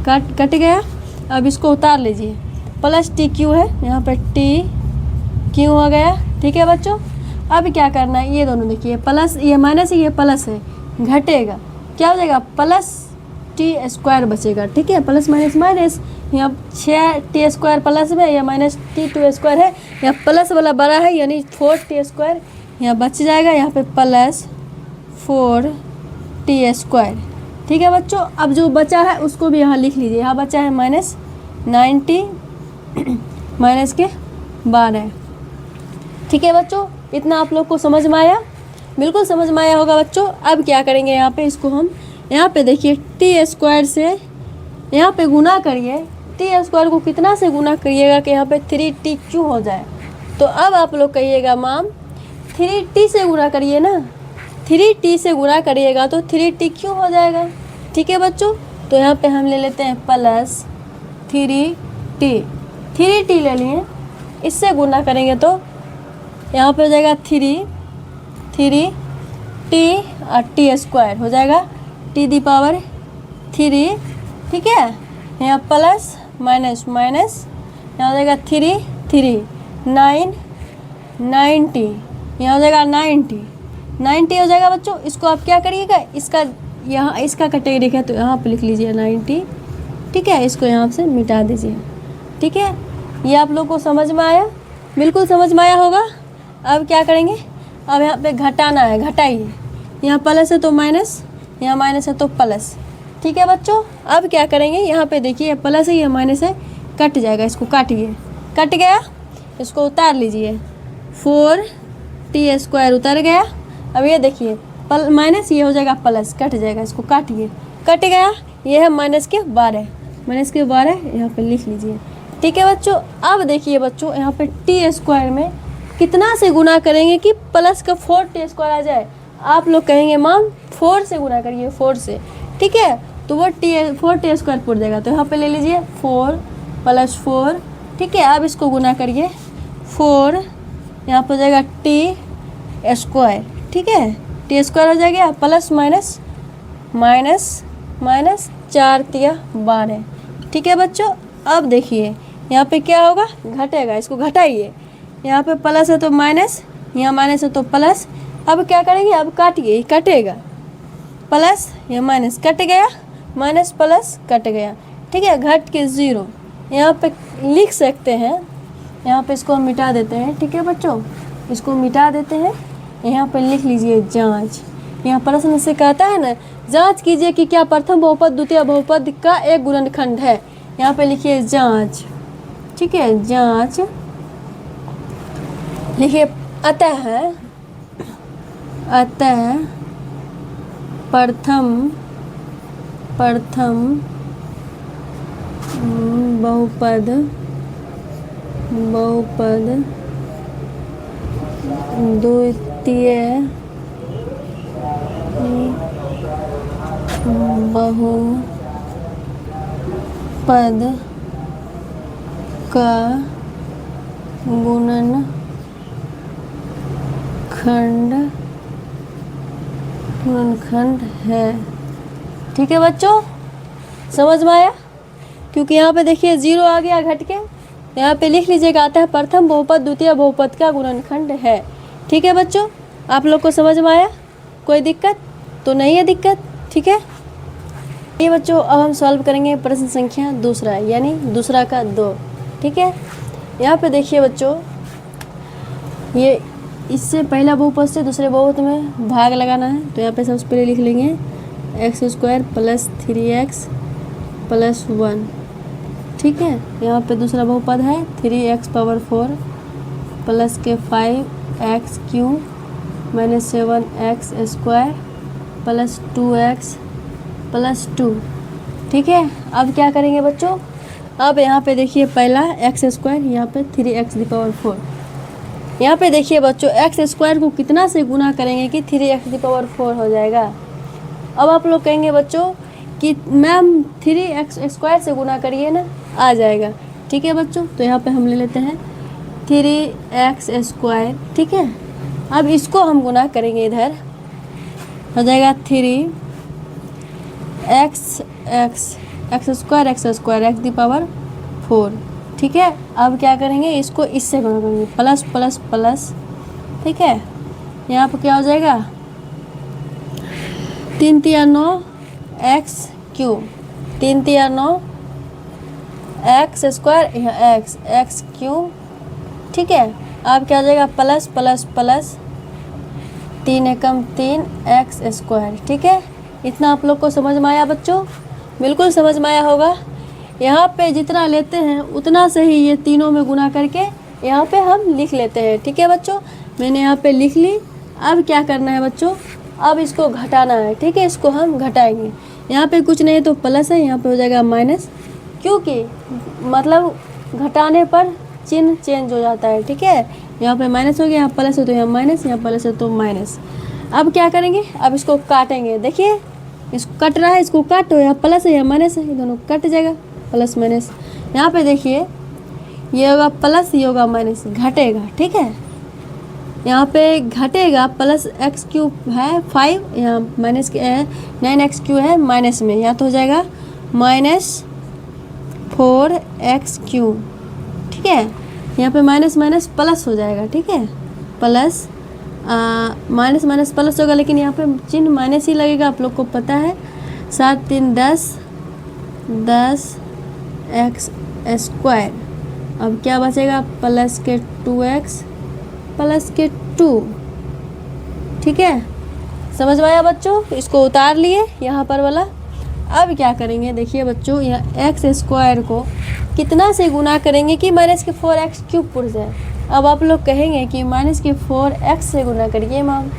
कट गया। अब इसको उतार लीजिए, प्लस t³ है, यहाँ पर t³ हो गया। ठीक है बच्चों, अब क्या करना है, ये दोनों देखिए प्लस, ये माइनस है ये प्लस है, घटेगा, क्या हो जाएगा प्लस t² बचेगा। ठीक है, प्लस माइनस माइनस, यहाँ 6t² प्लस में, या माइनस t² है, यहाँ प्लस वाला बड़ा है यानी 4t² यहाँ बच जाएगा, यहाँ पे प्लस 4t²। ठीक है बच्चों, अब जो बचा है उसको भी यहाँ लिख लीजिए, यहाँ बचा है माइनस 90 माइनस के 12। ठीक है बच्चों, इतना आप लोग को समझ में आया, बिल्कुल समझ में आया होगा बच्चों। अब क्या करेंगे, यहाँ पे इसको हम, यहाँ पे देखिए t² से यहाँ पे गुना करिए, t² को कितना से गुना करिएगा कि यहाँ पे 3t³ हो जाए। तो अब आप लोग कहिएगा मैम 3t से गुना करिए ना, 3t से गुना करिएगा तो 3t³ हो जाएगा। ठीक है बच्चों, तो यहाँ पे हम ले लेते हैं प्लस 3t ले लिए, इससे गुना करेंगे तो यहाँ पे हो जाएगा 3t और t² हो जाएगा t⁴। ठीक है, यहाँ प्लस माइनस माइनस, यहाँ हो जाएगा 3 9 90 यहाँ हो जाएगा 90 हो जाएगा बच्चों। इसको आप क्या करिएगा, इसका यहाँ इसका कैटेगरी है तो यहाँ पे लिख लीजिए 90, ठीक है। इसको यहाँ से मिटा दीजिए, ठीक है। ये आप लोग को समझ में आया? बिल्कुल समझ में आया होगा। अब क्या करेंगे, अब यहाँ पे घटाना है, घटाइए। यहाँ प्लस है तो माइनस, यहाँ माइनस है तो प्लस, ठीक है बच्चों। अब क्या करेंगे, यहाँ पे देखिए प्लस है, ये माइनस है, कट जाएगा, इसको काटिए। कट गया, इसको उतार लीजिए, 4t² उतर गया। अब ये देखिए माइनस, ये हो जाएगा प्लस, कट जाएगा, इसको काटिए। कट गया, ये है -12, यहाँ पे लिख लीजिए, ठीक है बच्चों। अब देखिए बच्चों, यहाँ पे t² में कितना से गुना करेंगे कि प्लस का 4t² आ जाए। आप लोग कहेंगे मैम 4 से गुना करिए, 4 से, ठीक है। तो वो 4t² पड़ जाएगा, तो यहाँ पे ले लीजिए 4 + 4, ठीक है। अब इसको गुना करिए, 4 यहाँ पर हो जाएगा t², ठीक है। t² हो जाएगा, प्लस माइनस माइनस 4 तिया 12, ठीक है बच्चों। अब देखिए यहाँ पे क्या होगा, घटेगा, इसको घटाइए। यहाँ पे प्लस है तो माइनस, यहाँ माइनस है तो प्लस। अब क्या करेंगे, अब काटिए, कटेगा, प्लस या माइनस, कट गया, माइनस प्लस कट गया, ठीक है। घट के 0 यहाँ पे लिख सकते हैं। यहाँ पे इसको हम मिटा देते हैं, ठीक है बच्चों, इसको मिटा देते हैं। यहाँ पे लिख लीजिए जांच। यहाँ प्रश्न से कहता है ना, जांच कीजिए कि क्या प्रथम बहुपद द्वितीय बहुपद का एक गुणनखंड है। यहाँ पे लिखिए जांच, ठीक है, जांच लिखिए। अतः प्रथम बहुपद द्वितीय बहुपद का गुणनखंड है, ठीक है बच्चों। समझ में आया? क्योंकि यहाँ पे देखिए 0 आ गया घट के, यहाँ पे लिख लीजिएगा आता है प्रथम बहुपद द्वितीय बहुपद का गुणनखंड है, ठीक है बच्चों। आप लोग को समझ में आया? कोई दिक्कत तो नहीं है? दिक्कत, ठीक है। ये बच्चों अब हम सॉल्व करेंगे प्रश्न संख्या दूसरा, यानी दूसरा का 2, ठीक है। यहाँ पे देखिए बच्चों, ये इससे पहला बहुपद से दूसरे बहुपद में भाग लगाना है, तो यहाँ पे सबसे पहले लिख लेंगे x² + 3x + 1, ठीक है। यहाँ पे दूसरा बहुपद है 3x⁴ प्लस के 5x³ - 7x² + 2x + 2, ठीक है। अब क्या करेंगे बच्चों, अब यहाँ पे देखिए पहला x², यहाँ पे 3x⁴। यहाँ पे देखिए बच्चों x² को कितना से गुना करेंगे कि 3x⁴ हो जाएगा। अब आप लोग कहेंगे बच्चों कि मैम 3x² से गुना करिए ना, आ जाएगा, ठीक है बच्चों। तो यहाँ पे हम ले लेते हैं 3x², ठीक है। अब इसको हम गुना करेंगे, इधर हो जाएगा 3x² x², ठीक है। अब क्या करेंगे, इसको इससे गुणा करेंगे, प्लस प्लस प्लस, ठीक है। यहाँ पर क्या हो जाएगा 3 तिया 9 x³, 3 तिया 9 x², यहाँ x³, ठीक है। अब क्या हो जाएगा प्लस प्लस प्लस 3 एकम 3 x², ठीक है। इतना आप लोग को समझ में आया बच्चों? बिल्कुल समझ में आया होगा। यहाँ पे जितना लेते हैं उतना से ही ये तीनों में गुना करके यहाँ पे हम लिख लेते हैं, ठीक है बच्चों। मैंने यहाँ पे लिख ली। अब क्या करना है बच्चों, अब इसको घटाना है, ठीक है। इसको हम घटाएंगे, यहाँ पे कुछ नहीं तो प्लस है, यहाँ पे हो जाएगा माइनस, क्योंकि मतलब घटाने पर चिन्ह चेंज हो जाता है, ठीक है। यहाँ पे माइनस हो गया, यहाँ प्लस है तो यहाँ माइनस, यहाँ प्लस है तो माइनस। अब क्या करेंगे, अब इसको काटेंगे। देखिए इसको कट रहा है, इसको काटो, यहाँ प्लस है यहाँ माइनस है, दोनों कट जाएगा, प्लस माइनस। यहाँ पे देखिए ये होगा प्लस, ये होगा माइनस, घटेगा, ठीक है। यहाँ पे घटेगा, प्लस x³ है 5, यहाँ माइनस के है 9x³ है माइनस में, यहाँ तो हो जाएगा -4x³, ठीक है। यहाँ पे माइनस माइनस प्लस हो जाएगा, ठीक है, प्लस माइनस माइनस प्लस होगा, लेकिन यहाँ पे चिन्ह माइनस ही लगेगा, आप लोग को पता है। 7 3 10 10x स्क्वायर। अब क्या बचेगा, प्लस के 2x प्लस के 2। ठीक है, समझ में आया बच्चों? इसको उतार लिए यहाँ पर वाला। अब क्या करेंगे, देखिए बच्चों, यहाँ एक्स स्क्वायर को कितना से गुना करेंगे कि माइनस के 4x क्यूब पुर जाए। अब आप लोग कहेंगे कि माइनस के 4x से गुना करिए मैम,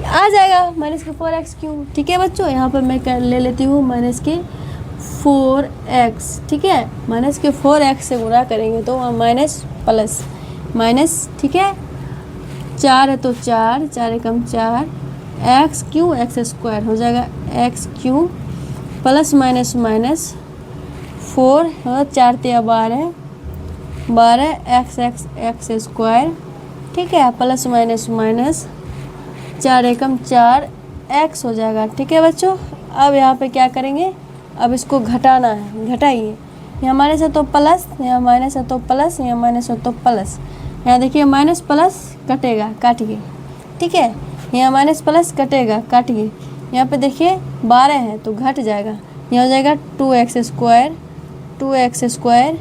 आ जाएगा माइनस के 4x क्यूब। ठीक है बच्चों, यहाँ पर मैं ले लेती हूँ माइनस के 4x। ठीक है, माइनस के 4x से गुना करेंगे तो माइनस प्लस माइनस। ठीक है, 4 है तो 4 4 एकम 4 एक्स क्यू एक्स स्क्वायर हो जाएगा x Q plus minus minus 4 4 3 12 12 x x x square. ठीक है, प्लस माइनस माइनस 4 एकम 4 एक्स हो जाएगा। ठीक है बच्चों, अब यहाँ पे क्या करेंगे, अब इसको घटाना है, घटाइए। यहाँ माइनस है तो प्लस, यहाँ माइनस है तो प्लस, यहाँ माइनस है तो प्लस। यहाँ देखिए माइनस प्लस कटेगा, काटिए। ठीक है, यहाँ माइनस प्लस कटेगा, काटिए। यहाँ पे देखिए 12 है तो घट जाएगा, यहाँ हो जाएगा 2x स्क्वायर 2x स्क्वायर।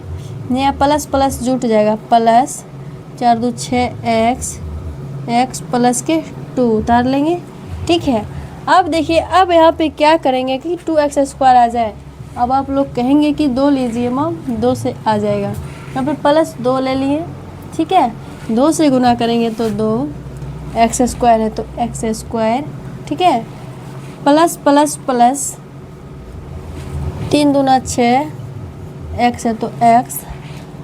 यहाँ प्लस प्लस जुट जाएगा, प्लस 4 2 6x x प्लस के 2 उतार लेंगे। ठीक है, अब देखिए, अब यहाँ पे क्या करेंगे कि 2x स्क्वायर आ जाए। अब आप लोग कहेंगे कि 2 लीजिए मैम, 2 से आ जाएगा। यहाँ पे प्लस 2 ले लिए। ठीक है, 2 से गुना करेंगे तो 2, एक्स स्क्वायर है तो एक्स स्क्वायर। ठीक है, प्लस प्लस प्लस 3 दूना 6 एक्स है तो एक्स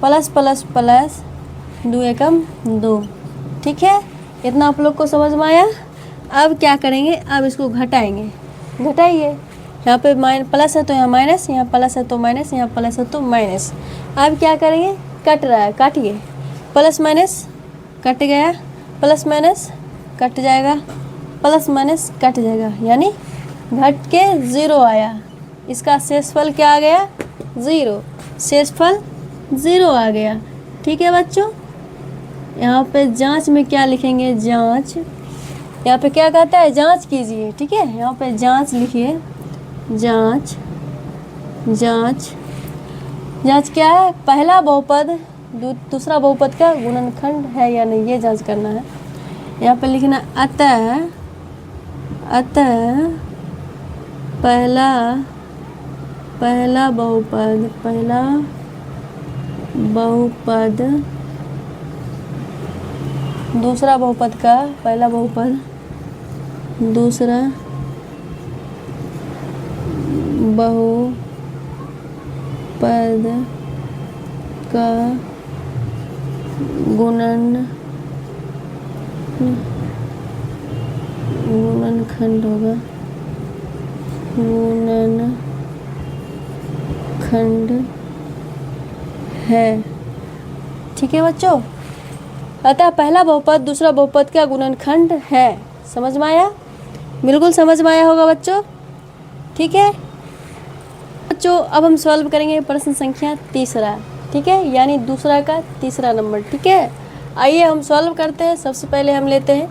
प्लस प्लस प्लस 2 एकम 2। ठीक है, इतना आप लोग को समझ में आया। अब क्या करेंगे, अब इसको घटाएंगे, घटाइए। यहाँ पे प्लस है तो यहाँ माइनस, यहाँ प्लस है तो माइनस, यहाँ प्लस है तो माइनस। अब क्या करेंगे, कट रहा है, काटिए। प्लस माइनस कट गया, प्लस माइनस कट जाएगा, प्लस माइनस कट जाएगा, यानी घट के 0 आया। इसका शेषफल क्या आ गया, 0। शेषफल 0 आ गया। ठीक है बच्चों, यहाँ पे जांच में क्या लिखेंगे, जांच। यहाँ पे क्या कहता है, जांच कीजिए। ठीक है, यहाँ पे जांच लिखिए, जांच जांच जांच क्या है, पहला बहुपद दूसरा बहुपद का गुणनखंड है या नहीं, ये जांच करना है। यहाँ पे लिखना अतः पहला बहुपद दूसरा बहुपद का पहला बहुपद दूसरा बहुपद का गुणनखंड होगा, गुणनखंड है। ठीक है बच्चों, अतः पहला बहुपद दूसरा बहुपद का गुणनखंड है। समझ में आया? बिल्कुल समझ में आया होगा बच्चों। ठीक है बच्चों, अब हम सॉल्व करेंगे प्रश्न संख्या 3। ठीक है, यानी दूसरा का तीसरा नंबर। ठीक है, आइए हम सॉल्व करते हैं। सबसे पहले हम लेते हैं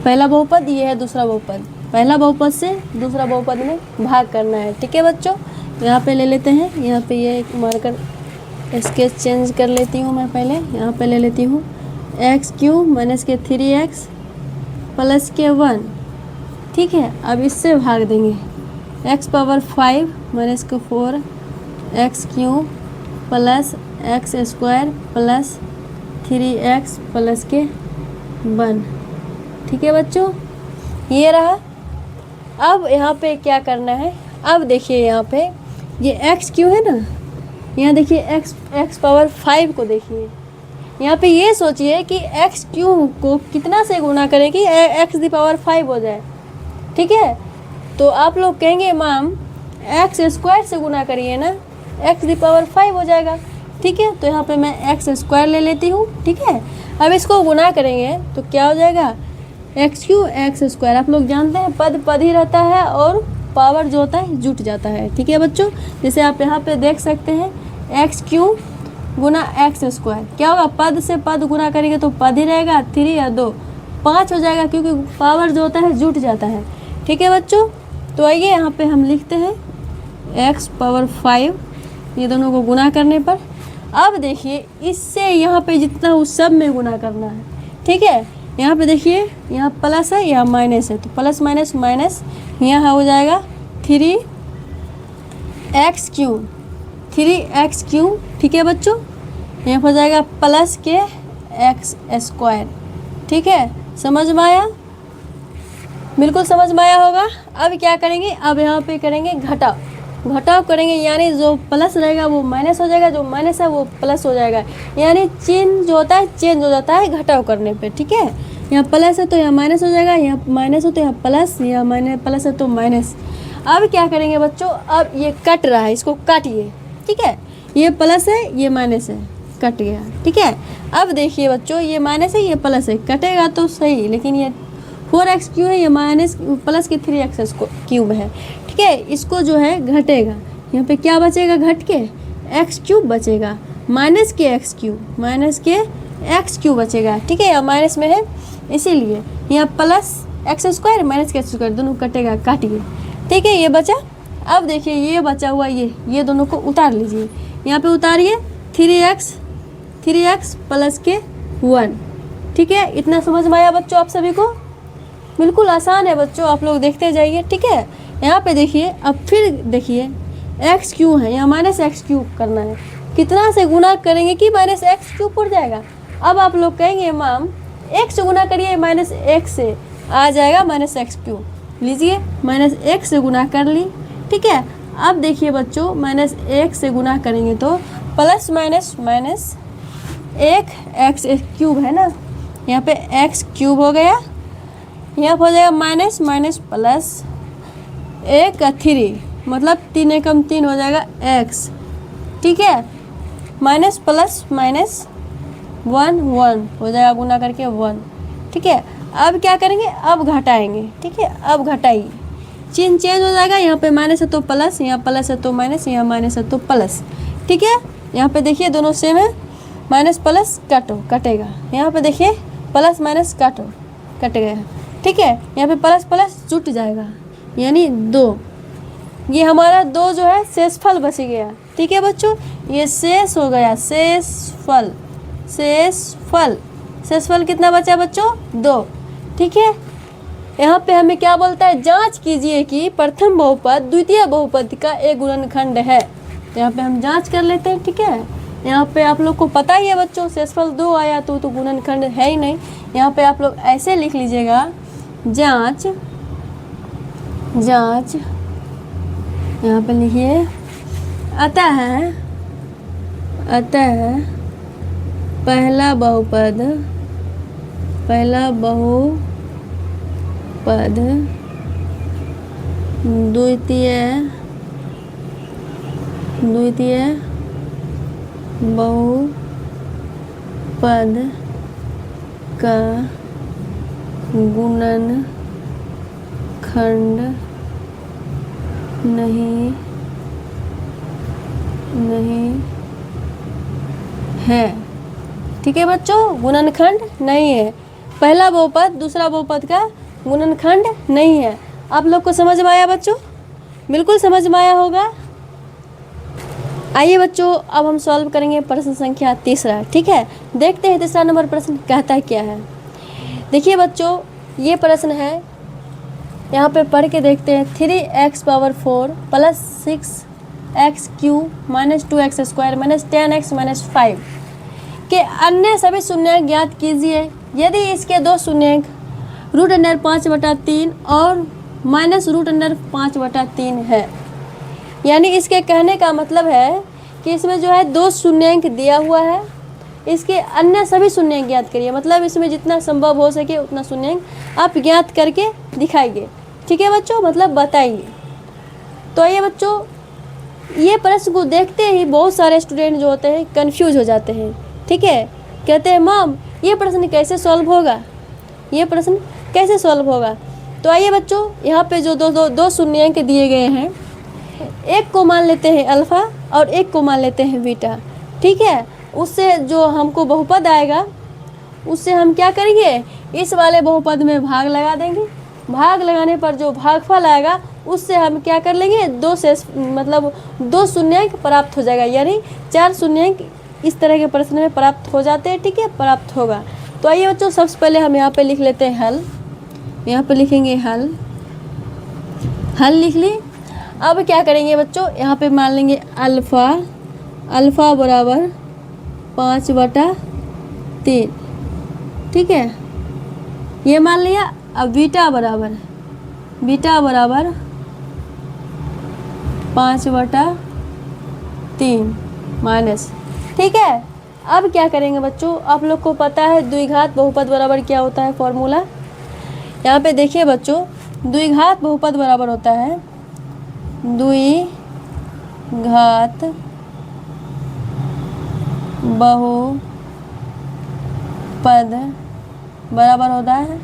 पहला बहुपद, ये है दूसरा बहुपद। पहला बहुपद से दूसरा बहुपद में भाग करना है। ठीक है बच्चों, यहाँ पे ले लेते हैं, यहाँ पे ये एक मार्कर स्केच चेंज कर लेती हूँ मैं। पहले यहाँ पे ले लेती हूँ एक्स क्यूब माइनस के 3x प्लस के 1। ठीक है, अब इससे भाग देंगे, x पावर 5 माइनस के 4 x cube plus x square plus 3x plus के 1। ठीक है बच्चों, ये रहा। अब यहाँ पे क्या करना है, अब देखिए यहाँ पे ये एक्स क्यू है ना, यहाँ देखिए एक्स पावर 5 को देखिए। यहाँ पे ये सोचिए कि एक्स क्यू को कितना से गुना करें कि एक्स दी पावर 5 हो जाए। ठीक है, तो आप लोग कहेंगे मैम एक्स स्क्वायर से गुना करिए ना, एक्स दी पावर 5 हो जाएगा। ठीक है, तो यहाँ पे मैं एक्स स्क्वायर ले लेती हूँ। ठीक है, अब इसको गुना करेंगे तो क्या हो जाएगा, एक्स क्यू एक्स स्क्वायर। आप लोग जानते हैं पद पद ही रहता है और पावर जो होता है जुट जाता है। ठीक है बच्चों, जैसे आप यहाँ पे देख सकते हैं एक्स क्यू गुना एक्स स्क्वायर, क्या होगा, पद से पद गुना करेंगे तो पद ही रहेगा, 3 या 2 5 हो जाएगा, क्योंकि पावर जो होता है जुट जाता है। ठीक है बच्चों, तो आइए यहाँ पे हम लिखते हैं x पावर 5, ये दोनों को गुना करने पर। अब देखिए इससे यहाँ पे जितना उस सब में गुना करना है। ठीक है, यहाँ पे देखिए यहाँ प्लस है, यहाँ माइनस है, तो प्लस माइनस माइनस, यहाँ हो जाएगा 3x क्यूब, 3x क्यूब। ठीक है बच्चों, यहाँ पर हो जाएगा प्लस के x स्क्वायर। ठीक है, समझ में आया? बिल्कुल समझ में आया होगा। अब क्या करेंगे, अब यहाँ पे करेंगे घटाव, घटाव करेंगे, यानी जो प्लस रहेगा वो माइनस हो जाएगा, जो माइनस है वो प्लस हो जाएगा, यानी चिन्ह जो होता है चेंज हो जाता है घटाव करने पे। ठीक है, यहाँ प्लस है तो यहाँ माइनस हो जाएगा, यहाँ माइनस हो तो यहाँ प्लस, यहाँ माइनस प्लस है तो माइनस। अब क्या करेंगे बच्चों, अब ये कट रहा है, इसको काटिए। ठीक है, ये प्लस है ये माइनस है, कट गया। ठीक है, अब देखिए बच्चों ये माइनस है ये प्लस है, कटेगा तो सही, लेकिन ये 4x क्यूब है, ये माइनस प्लस के 3x क्यूब है। ठीक है, इसको जो है घटेगा, यहाँ पे क्या बचेगा घट के, x क्यूब बचेगा, माइनस के x क्यूब, माइनस के x क्यूब बचेगा। ठीक है, माइनस में है इसीलिए, यहाँ प्लस x स्क्वायर माइनस के x स्क्वायर दोनों कटेगा, काटिए। ठीक है, ये बचा। अब देखिए ये बचा हुआ ये दोनों को उतार लीजिए, यहाँ पे उतारिए 3x प्लस के 1। ठीक है, इतना समझ में आया बच्चों आप सभी को? बिल्कुल आसान है बच्चों, आप लोग देखते जाइए। ठीक है, यहाँ पे देखिए, अब फिर देखिए x क्यूब है, यहाँ माइनस एक्स क्यूब करना है, कितना से गुना करेंगे कि माइनस एक्स क्यूब पड़ जाएगा। अब आप लोग कहेंगे मैम एक से गुना करिए, माइनस एक से आ जाएगा माइनस एक्स क्यूब, लीजिए माइनस एक से गुना कर ली। ठीक है, अब देखिए बच्चों माइनस एक से गुना करेंगे तो प्लस माइनस माइनस एक एक्स क्यूब है ना, यहाँ पे एक्स क्यूब हो गया, यहाँ पर हो जाएगा माइनस माइनस प्लस एक 3, मतलब 3 एकम 3 हो जाएगा x। ठीक है, माइनस प्लस माइनस 1 1 हो जाएगा, गुना करके 1। ठीक है, अब क्या करेंगे, अब घटाएंगे। ठीक है, अब घटाइए, चिन्ह चेंज हो जाएगा, यहाँ पे माइनस है तो प्लस, यहाँ प्लस है तो माइनस, यहाँ माइनस है तो प्लस। ठीक है, यहाँ पे देखिए दोनों सेम है, माइनस प्लस काटो कटेगा, यहाँ पे देखिए प्लस माइनस काटो कट गया। ठीक है, यहाँ पे प्लस प्लस जुट जाएगा, यानी 2। ये हमारा 2 जो है शेषफल बच गया। ठीक है बच्चों, ये शेष हो गया, शेषफल, शेषफल, शेषफल कितना बचा बच्चों, 2। ठीक है, यहाँ पे हमें क्या बोलता है, जांच कीजिए कि प्रथम बहुपद द्वितीय बहुपद का एक गुणनखंड है। तो यहाँ पे हम जांच कर लेते हैं। ठीक है, यहाँ पे आप लोग को पता ही है बच्चों, शेषफल 2 आया तो गुणनखंड है ही नहीं। यहाँ पे आप लोग ऐसे लिख लीजिएगा, जांच, जांच, यहाँ पे लिखिए अतः पहला बहुपद द्वितीय बहुपद का गुणनखंड नहीं है। ठीक है बच्चों, गुणनखंड नहीं है, पहला बहुपद दूसरा बहुपद का गुणनखंड नहीं है। आप लोग को समझ में आया बच्चों? बिल्कुल समझ में आया होगा। आइए बच्चों, अब हम सॉल्व करेंगे प्रश्न संख्या 3। ठीक है, देखते हैं 3 नंबर प्रश्न कहता क्या है। देखिए बच्चों, ये प्रश्न है, यहाँ पे पढ़ के देखते हैं। 3x power 4 plus 6x cube minus 2x square minus 10x minus 5 के अन्य सभी शून्यंक ज्ञात कीजिए यदि इसके 2 शून्यंक √5/3 और माइनस √5/3 है। यानी इसके कहने का मतलब है कि इसमें जो है 2 शून्यंक दिया हुआ है, इसके अन्य सभी शून्यंक ज्ञात करिए, मतलब इसमें जितना संभव हो सके उतना शून्यंक आप ज्ञात करके दिखाइए। ठीक है बच्चों, मतलब बताइए। तो ये बच्चों, ये प्रश्न को देखते ही बहुत सारे स्टूडेंट जो होते हैं कंफ्यूज हो जाते हैं। ठीक है, कहते हैं मैम ये प्रश्न कैसे सॉल्व होगा, ये प्रश्न कैसे सॉल्व होगा। तो आइए बच्चों, यहाँ पे जो दो शून्यंक दिए गए हैं, एक को मान लेते हैं अल्फ़ा और एक को मान लेते हैं बीटा। ठीक है, उससे जो हमको बहुपद आएगा उससे हम क्या करेंगे, इस वाले बहुपद में भाग लगा देंगे। भाग लगाने पर जो भागफल आएगा उससे हम क्या कर लेंगे, मतलब 2 शून्यांक प्राप्त हो जाएगा, यानी 4 शून्यांक इस तरह के प्रश्न में प्राप्त हो जाते हैं। ठीक है, प्राप्त होगा। तो आइए बच्चों, सबसे पहले हम यहाँ पे लिख लेते हैं हल। यहाँ पे लिखेंगे हल। हल लिख ली। अब क्या करेंगे बच्चों, यहाँ पे मान लेंगे अल्फ़ा बराबर 5/3। ठीक है, ये मान लिया। अब बीटा बराबर 5/3 माइनस। ठीक है, अब क्या करेंगे बच्चों, आप लोग को पता है द्विघात बहुपद बराबर क्या होता है, फॉर्मूला। यहाँ पे देखिए बच्चों, द्विघात बहुपद बराबर होता है द्विघात बहुपद बराबर होता है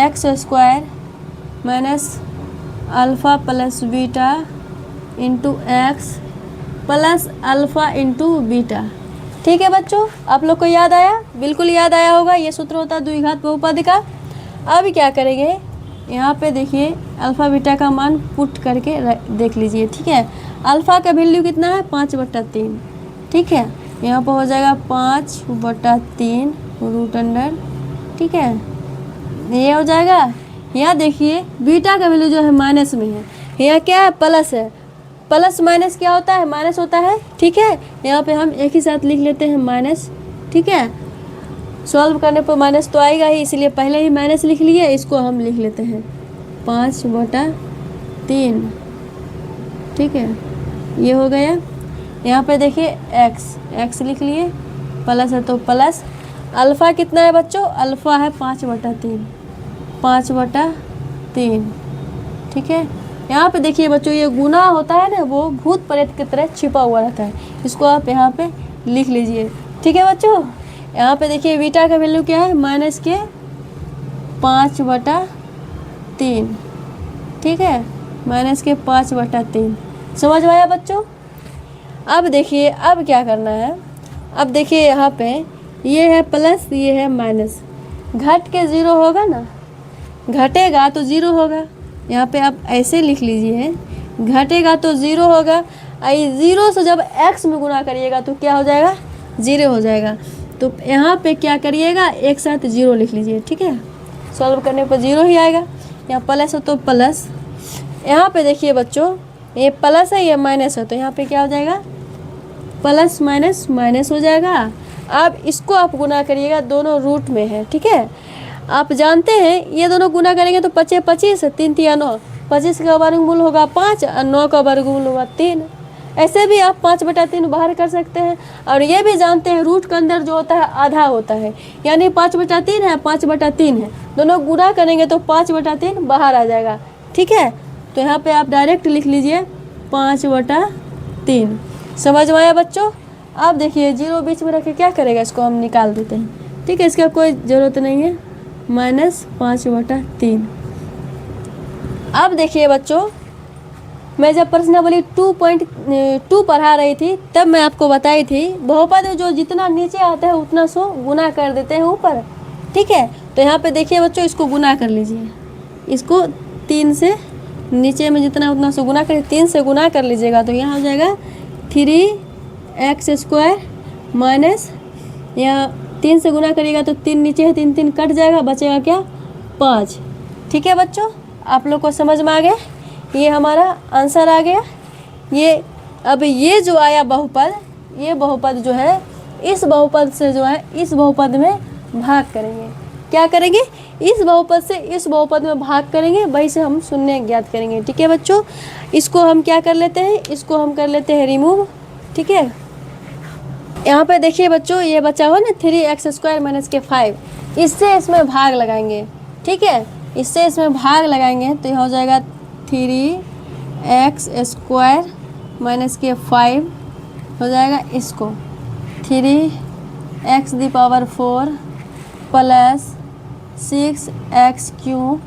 x² minus alpha plus beta into x plus alpha into beta. ठीक है बच्चों, आप लोग को याद आया? बिल्कुल याद आया होगा। ये सूत्र होता है द्विघात बहुपद का। अब क्या करेंगे, यहाँ पे देखिए अल्फ़ा बीटा का मान पुट करके देख लीजिए। ठीक है, अल्फ़ा का वैल्यू कितना है, 5/3। ठीक है, यहाँ पर हो जाएगा 5/3 रूट अंडर। ठीक है, ये हो जाएगा। यहाँ देखिए बीटा का वैल्यू जो है माइनस में है, यहाँ क्या है, प्लस है। प्लस माइनस क्या होता है, माइनस होता है। ठीक है, यहाँ पे हम एक ही साथ लिख लेते हैं माइनस। ठीक है, सॉल्व करने पर माइनस तो आएगा ही, इसलिए पहले ही माइनस लिख लिए। इसको हम लिख लेते हैं 5/3। ठीक है, ये हो गया। यहाँ पे देखिए एक्स लिख लिए, प्लस है तो प्लस। अल्फ़ा कितना है बच्चों, अल्फ़ा है 5/3। ठीक है, यहाँ पे देखिए बच्चों, ये गुना होता है ना, वो भूत प्रेत की तरह छिपा हुआ रहता है। इसको आप यहाँ पे लिख लीजिए। ठीक है बच्चों, यहाँ पे देखिए बीटा का वैल्यू क्या है, माइनस के 5/3। ठीक है, माइनस के 5/3। समझ में आया बच्चों? अब देखिए, अब क्या करना है, अब देखिए यहाँ पे ये है प्लस, ये है माइनस। घट के 0 होगा ना, घटेगा तो 0 होगा। यहाँ पे आप ऐसे लिख लीजिए, घटेगा तो 0 होगा। 0 से जब x में गुना करिएगा तो क्या हो जाएगा, 0 हो जाएगा। तो यहाँ पे क्या करिएगा, एक साथ 0 लिख लीजिए। ठीक है, सॉल्व करने पर 0 ही आएगा। यहाँ प्लस हो तो प्लस। यहाँ पे देखिए बच्चों, ये प्लस है, ये माइनस है, तो यहाँ पे क्या हो जाएगा, प्लस माइनस माइनस हो जाएगा। अब इसको आप गुना करिएगा, दोनों रूट में है। ठीक है, आप जानते हैं ये दोनों गुना करेंगे तो 25 25, 3 3 9, 25 का वर्गमूल होगा 5 और 9 का वर्गमूल होगा 3। ऐसे भी आप 5/3 बाहर कर सकते हैं। और ये भी जानते हैं रूट के अंदर जो होता है आधा होता है, यानी 5/3 है, 5/3 है, दोनों गुना करेंगे तो 5/3 बाहर आ जाएगा। ठीक है, तो यहाँ पे आप डायरेक्ट लिख लीजिए 5/3। समझ में आया बच्चों? अब देखिए 0 बीच में रख के क्या करेगा, इसको हम निकाल देते हैं। ठीक है, इसका कोई ज़रूरत नहीं है, -5/3। अब देखिए बच्चों, मैं जब प्रश्नावली 2.2 पढ़ा रही थी तब मैं आपको बताई थी बहुपद जो जितना नीचे आता है उतना सो गुना कर देते हैं ऊपर। ठीक है, तो यहाँ पे देखिए बच्चों, इसको गुना कर लीजिए। इसको 3 से नीचे में जितना उतना सो गुना कर, 3 से गुना कर लीजिएगा तो यहाँ हो जाएगा 3x² माइनस, यहाँ 3 से गुना करिएगा तो 3 नीचे है, 3 3 कट जाएगा, बचेगा क्या, 5। ठीक है बच्चों, आप लोग को समझ में आ गया? ये हमारा आंसर आ गया। ये अब ये जो आया बहुपद, ये बहुपद जो है इस बहुपद से जो है इस बहुपद में भाग करेंगे। क्या करेंगे, इस बहुपद से इस बहुपद में भाग करेंगे, वही से हम शून्य ज्ञात करेंगे। ठीक है बच्चों, इसको हम क्या कर लेते हैं, इसको हम कर लेते हैं रिमूव। ठीक है, यहाँ पे देखिए बच्चों, ये बचा हुआ ना 3x² माइनस के 5, इससे इसमें भाग लगाएंगे। ठीक है, इससे इसमें भाग लगाएंगे तो यह हो जाएगा 3x² माइनस के 5 हो जाएगा, इसको 3x⁴ plus 6x³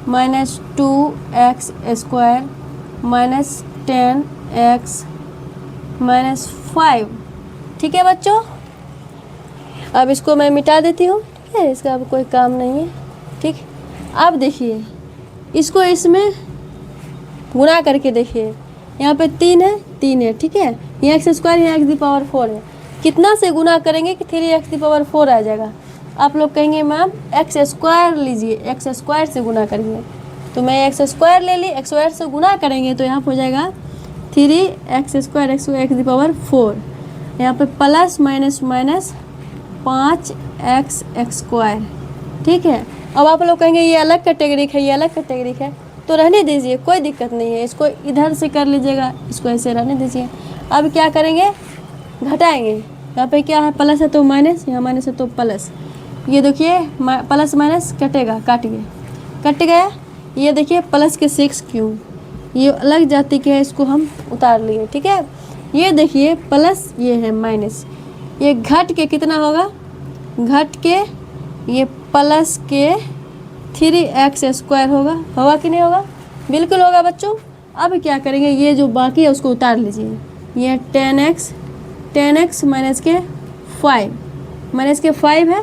minus 2x² minus 10x minus 5। ठीक है बच्चों, अब इसको मैं मिटा देती हूँ। ठीक है, इसका अब कोई काम नहीं है। ठीक, अब देखिए इसको इसमें गुना करके देखिए, यहाँ पे 3 है 3 है, ठीक है, यहाँ एक्स स्क्वायर यहाँ एक्स दी पावर 4 है। कितना से गुना करेंगे कि 3x दी पावर 4 आ जाएगा। आप लोग कहेंगे मैम एक्स स्क्वायर लीजिए, एक्स स्क्वायर से गुना करिए, तो मैं एक्स स्क्वायर ले ली, एक्स स्क्वायर से गुना करेंगे तो यहाँ पर हो जाएगा 3x square x the power 4, यहाँ पे plus minus minus 5x x square. ठीक है, अब आप लोग कहेंगे ये अलग कैटेगरी है, ये अलग कैटेगरी है, तो रहने दीजिए, कोई दिक्कत नहीं है, इसको इधर से कर लीजिएगा, इसको ऐसे रहने दीजिए। अब क्या करेंगे, घटाएंगे, यहाँ पे क्या है प्लस है तो माइनस, यहाँ माइनस है तो प्लस, ये देखिए प्लस माइनस कटेगा, काटिए, कट गया। ये देखिए प्लस के 6 क्यूब, ये अलग जाति के है, इसको हम उतार लिए। ठीक है, ये देखिए प्लस, ये है माइनस, ये घट के कितना होगा, घट के ये प्लस के 3x स्क्वायर होगा कि नहीं होगा, बिल्कुल होगा बच्चों। अब क्या करेंगे, ये जो बाकी है उसको उतार लीजिए, ये 10x माइनस के 5 है।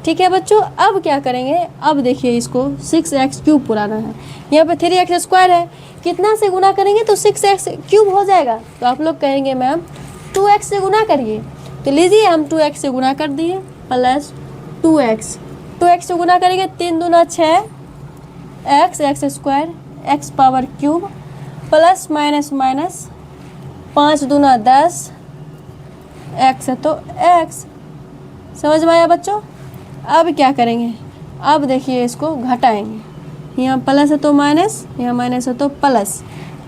ठीक है बच्चों, अब क्या करेंगे, अब देखिए इसको 6x क्यूब पुराना है, यहाँ पे 3x स्क्वायर है, कितना से गुना करेंगे तो 6x क्यूब हो जाएगा। तो आप लोग कहेंगे मैम 2x से गुना करिए, तो लीजिए हम 2x से गुना कर दिए, प्लस 2x से गुना करेंगे, 3 दूना 6 x square x power cube, plus minus minus 5 दूना 10 एक्स है तो एक्स। समझ में आया बच्चों। अब क्या करेंगे, अब देखिए इसको घटाएंगे, यहाँ प्लस है तो माइनस, यहाँ माइनस है तो प्लस।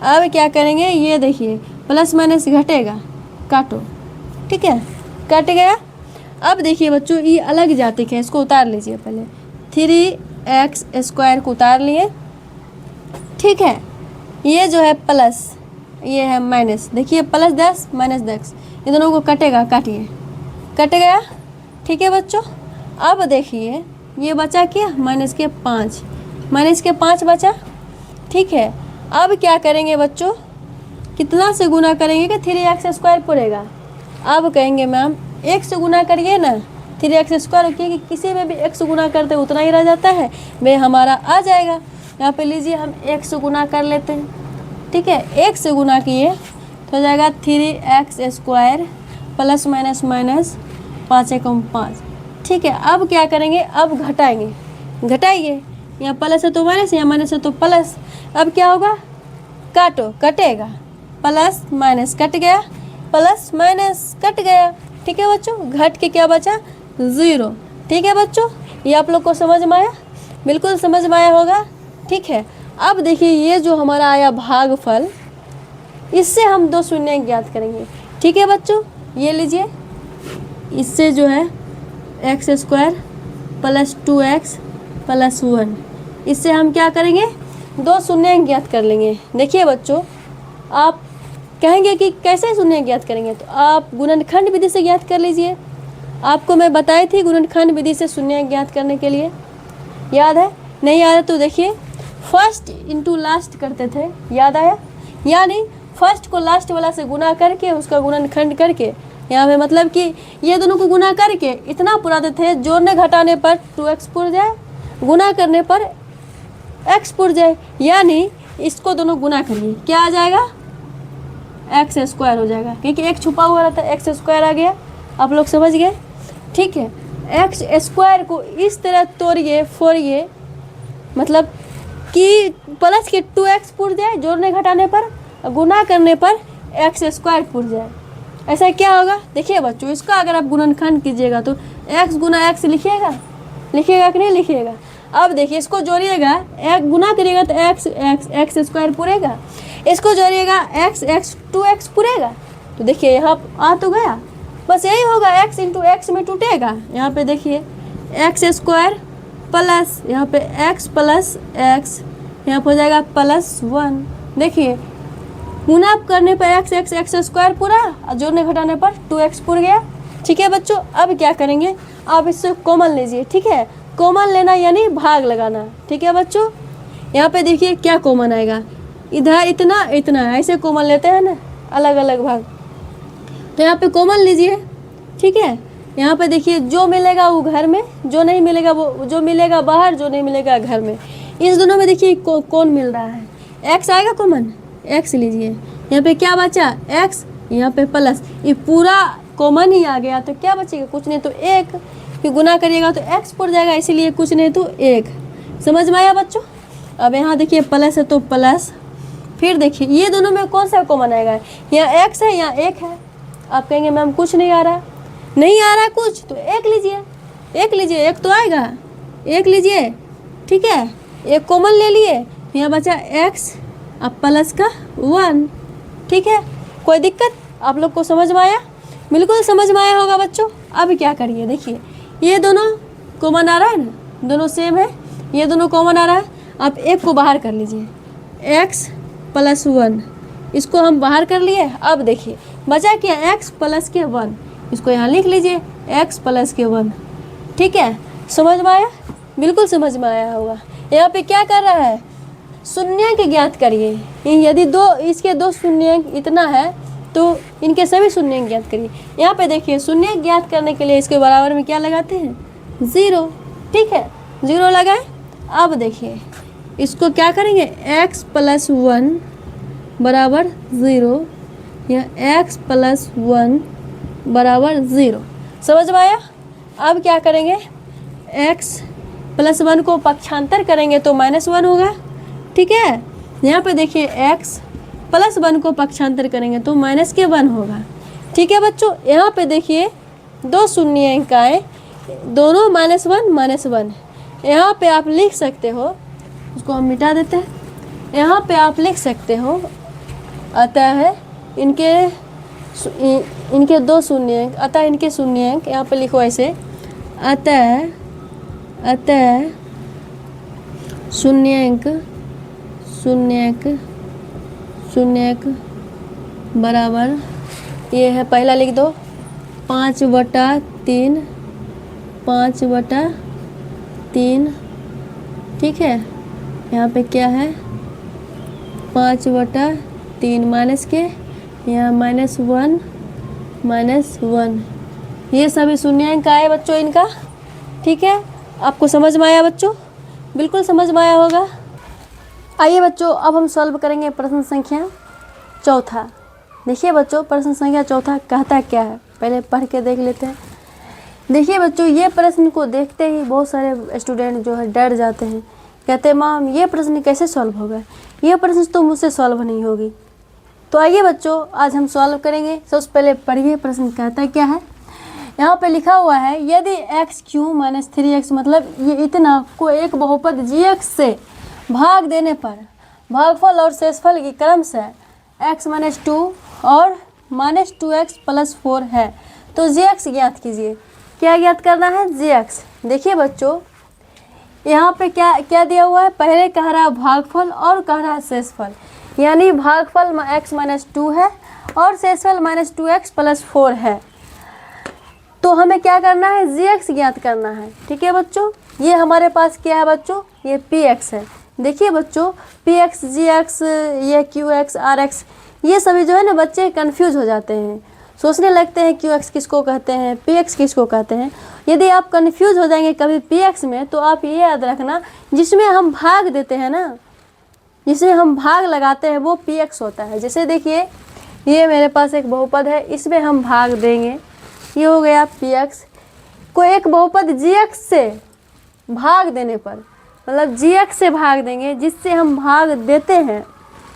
अब क्या करेंगे, ये देखिए प्लस माइनस घटेगा, काटो, ठीक है, कट गया। अब देखिए बच्चों ये अलग जाति के है, इसको उतार लीजिए, पहले 3x स्क्वायर को उतार लिए। ठीक है, ये जो है प्लस, ये है माइनस, देखिए प्लस 10 माइनस 10, इन दोनों को कटेगा, काटिए, कट गया। ठीक है बच्चों, अब देखिए ये बचा क्या, माइनस के 5 बचा। ठीक है, अब क्या करेंगे बच्चों, कितना से गुना करेंगे कि 3x स्क्वायर पड़ेगा। अब कहेंगे मैम 1 से गुना करिए ना 3x स्क्वायर, क्योंकि किसी में भी 1 से गुना करते उतना ही रह जाता है, वे हमारा आ जाएगा। यहाँ पे लीजिए हम 1 से गुना कर लेते हैं। ठीक है, 1 से गुना किए तो हो जाएगा 3x square plus minus minus 5 एकम 5। ठीक है, अब क्या करेंगे, अब घटाएंगे, घटाइए, यहाँ प्लस है तो माइनस, यहाँ माइनस है तो प्लस। अब क्या होगा, काटो, कटेगा, प्लस माइनस कट गया, प्लस माइनस कट गया। ठीक है बच्चों, घट के क्या बचा, 0। ठीक है बच्चों, ये आप लोग को समझ में आया, बिल्कुल समझ में आया होगा। ठीक है, अब देखिए ये जो हमारा आया भागफल, इससे हम 2 शून्य ज्ञात करेंगे। ठीक है बच्चों, ये लीजिए, इससे जो है x square plus 2x plus 1, इससे हम क्या करेंगे, 2 शून्य ज्ञात कर लेंगे। देखिए बच्चों, आप कहेंगे कि कैसे शून्य ज्ञात करेंगे, तो आप गुणनखंड विधि से ज्ञात कर लीजिए। आपको मैं बताई थी गुणनखंड विधि से शून्य ज्ञात करने के लिए, याद है, नहीं याद है तो देखिए फर्स्ट इंटू लास्ट करते थे, याद आया, यानी फर्स्ट को लास्ट वाला से गुना करके उसका गुणनखंड करके, यहाँ पे मतलब कि ये दोनों को गुना करके इतना पुराते थे, जोड़ने घटाने पर 2x पुर जाए, गुना करने पर x पुर जाए, यानी इसको दोनों गुना करिए, क्या आ जाएगा, एक्स स्क्वायर हो जाएगा, क्योंकि एक छुपा हुआ रहता है, एक्स स्क्वायर आ गया। आप लोग समझ गए। ठीक है, एक्स स्क्वायर को इस तरह तोड़िए, फोड़िए, मतलब कि प्लस के 2x पुर जाए, जोड़ने घटाने पर, गुना करने पर एक्स स्क्वायर पुर जाए। ऐसा क्या होगा, देखिए बच्चों, इसका अगर आप गुणनखंड कीजिएगा तो x गुना x लिखिएगा कि नहीं लिखिएगा। अब देखिए इसको जोड़िएगा, एक गुना करिएगा तो एक्स स्क्वायर पूरेगा, इसको जोड़िएगा x 2x पूरेगा। तो देखिए यहाँ आ तो गया, बस यही होगा, x इंटू एक्स में टूटेगा। यहाँ पे देखिए एक्स स्क्वायर प्लस यहाँ पे x प्लस एक्स, यहाँ पे हो जाएगा प्लस 1। देखिए गुना करने पर एक्स स्क्वायर पूरा, और जोड़ने घटाने पर 2x पूर गया। ठीक है बच्चों, अब क्या करेंगे, आप इससे कॉमन लीजिए। ठीक है, कॉमन लेना यानी भाग लगाना। ठीक है बच्चों, यहाँ पे देखिए क्या कॉमन आएगा, इधर इतना इतना, ऐसे कॉमन लेते हैं ना, अलग अलग भाग, तो यहाँ पे कॉमन लीजिए। ठीक है, यहाँ पे देखिए जो मिलेगा वो घर में, जो नहीं मिलेगा वो, जो मिलेगा बाहर, जो नहीं मिलेगा घर में। इस दोनों में देखिए कौन मिल रहा है, एक्स आएगा कॉमन, एक्स लीजिए। यहाँ पे क्या बचा, एक्स, यहाँ पे प्लस, ये पूरा कॉमन ही आ गया तो क्या बचेगा, कुछ नहीं तो एक, कि गुना करिएगा तो एक्स पड़ जाएगा, इसीलिए कुछ नहीं तो एक। समझ में आया बच्चों। अब यहाँ देखिए प्लस है तो प्लस, फिर देखिए ये दोनों में कौन सा कॉमन आएगा, यहाँ एक्स है यहाँ एक है। आप कहेंगे मैम कुछ नहीं आ रहा, नहीं आ रहा कुछ तो एक लीजिए, एक लीजिए, एक तो आएगा, एक लीजिए, ठीक है, एक कॉमन ले लिए, यहाँ बचा एक्स, अब प्लस का 1, ठीक है। कोई दिक्कत आप लोग को समझ में आया, बिल्कुल समझ में आया होगा बच्चों। अब क्या करिए, देखिए ये दोनों कॉमन आ रहा है ना, दोनों सेम है, ये दोनों कॉमन आ रहा है। आप एक को बाहर कर लीजिए, एक्स प्लस 1, इसको हम बाहर कर लिए। अब देखिए बचा क्या, एक्स प्लस के 1, इसको यहाँ लिख लीजिए एक्स प्लस के 1, ठीक है। समझ में आया, बिल्कुल समझ में आया होगा। यहाँ पे क्या कर रहा है, शून्यंक ज्ञात करिए। यदि इसके दो शून्यंक इतना है तो इनके सभी शून्यंक ज्ञात करिए। यहाँ पे देखिए शून्यंक ज्ञात करने के लिए इसके बराबर में क्या लगाते हैं, 0, ठीक है, 0 लगाए। अब देखिए इसको क्या करेंगे, x प्लस 1 बराबर 0, या x प्लस 1 बराबर 0। समझ में आया। अब क्या करेंगे, x प्लस 1 को पक्षांतर करेंगे तो -1 होगा, ठीक है। यहाँ पे देखिए x प्लस 1 को पक्षांतर करेंगे तो -1 होगा, ठीक है बच्चों। यहाँ पे देखिए दो शून्यंक आए, दोनों -1 यहाँ पे आप लिख सकते हो, उसको हम मिटा देते हैं। यहाँ पे आप लिख सकते हो, अतः इनके दो शून्यंक, अतः इनके शून्यंक, यहाँ पे लिखो ऐसे, अतः शून्यंक बराबर, ये है पहला लिख दो 5/3, 5/3, ठीक है। यहाँ पे क्या है 5/3 माइनस के, यहाँ -1, ये सभी शून्यंक आए बच्चों इनका, ठीक है। आपको समझ में आया बच्चों, बिल्कुल समझ में आया होगा। आइए बच्चों अब हम सॉल्व करेंगे प्रश्न संख्या चौथा। देखिए बच्चों प्रश्न संख्या चौथा कहता क्या है, पहले पढ़ के देख लेते हैं। देखिए बच्चों ये प्रश्न को देखते ही बहुत सारे स्टूडेंट जो है डर जाते हैं, कहते हैं मैम ये प्रश्न कैसे सॉल्व होगा, ये प्रश्न तो मुझसे सॉल्व नहीं होगी। तो आइए बच्चों आज हम सॉल्व करेंगे। सबसे पहले पढ़िए प्रश्न कहता क्या है। यहाँ पे लिखा हुआ है यदि x³ - 3x, मतलब ये इतना को एक बहुपद gx से भाग देने पर भागफल और शेषफल की क्रम से x - 2 और -2x + 4 है, तो gx ज्ञात कीजिए। क्या ज्ञात करना है, gx। देखिए बच्चों यहाँ पे क्या दिया हुआ है, पहले कह रहा है भागफल और कह रहा है शेषफल, यानी भागफल x - 2 है और शेषफल -2x + 4 है। तो हमें क्या करना है, gx ज्ञात करना है, ठीक है बच्चों। ये हमारे पास क्या है बच्चों, ये px है। देखिए बच्चों px, gx, ये qx, rx, ये सभी जो है ना बच्चे कंफ्यूज हो जाते हैं, सोचने लगते हैं qx किसको कहते हैं, px किसको कहते हैं। यदि आप कंफ्यूज हो जाएंगे कभी px में, तो आप ये याद रखना जिसमें हम भाग देते हैं ना, जिसमें हम भाग लगाते हैं वो px होता है। जैसे देखिए ये मेरे पास एक बहुपद है, इसमें हम भाग देंगे, ये हो गया px। को एक बहुपद gx से भाग देने पर, मतलब gx से भाग देंगे, जिससे हम भाग देते हैं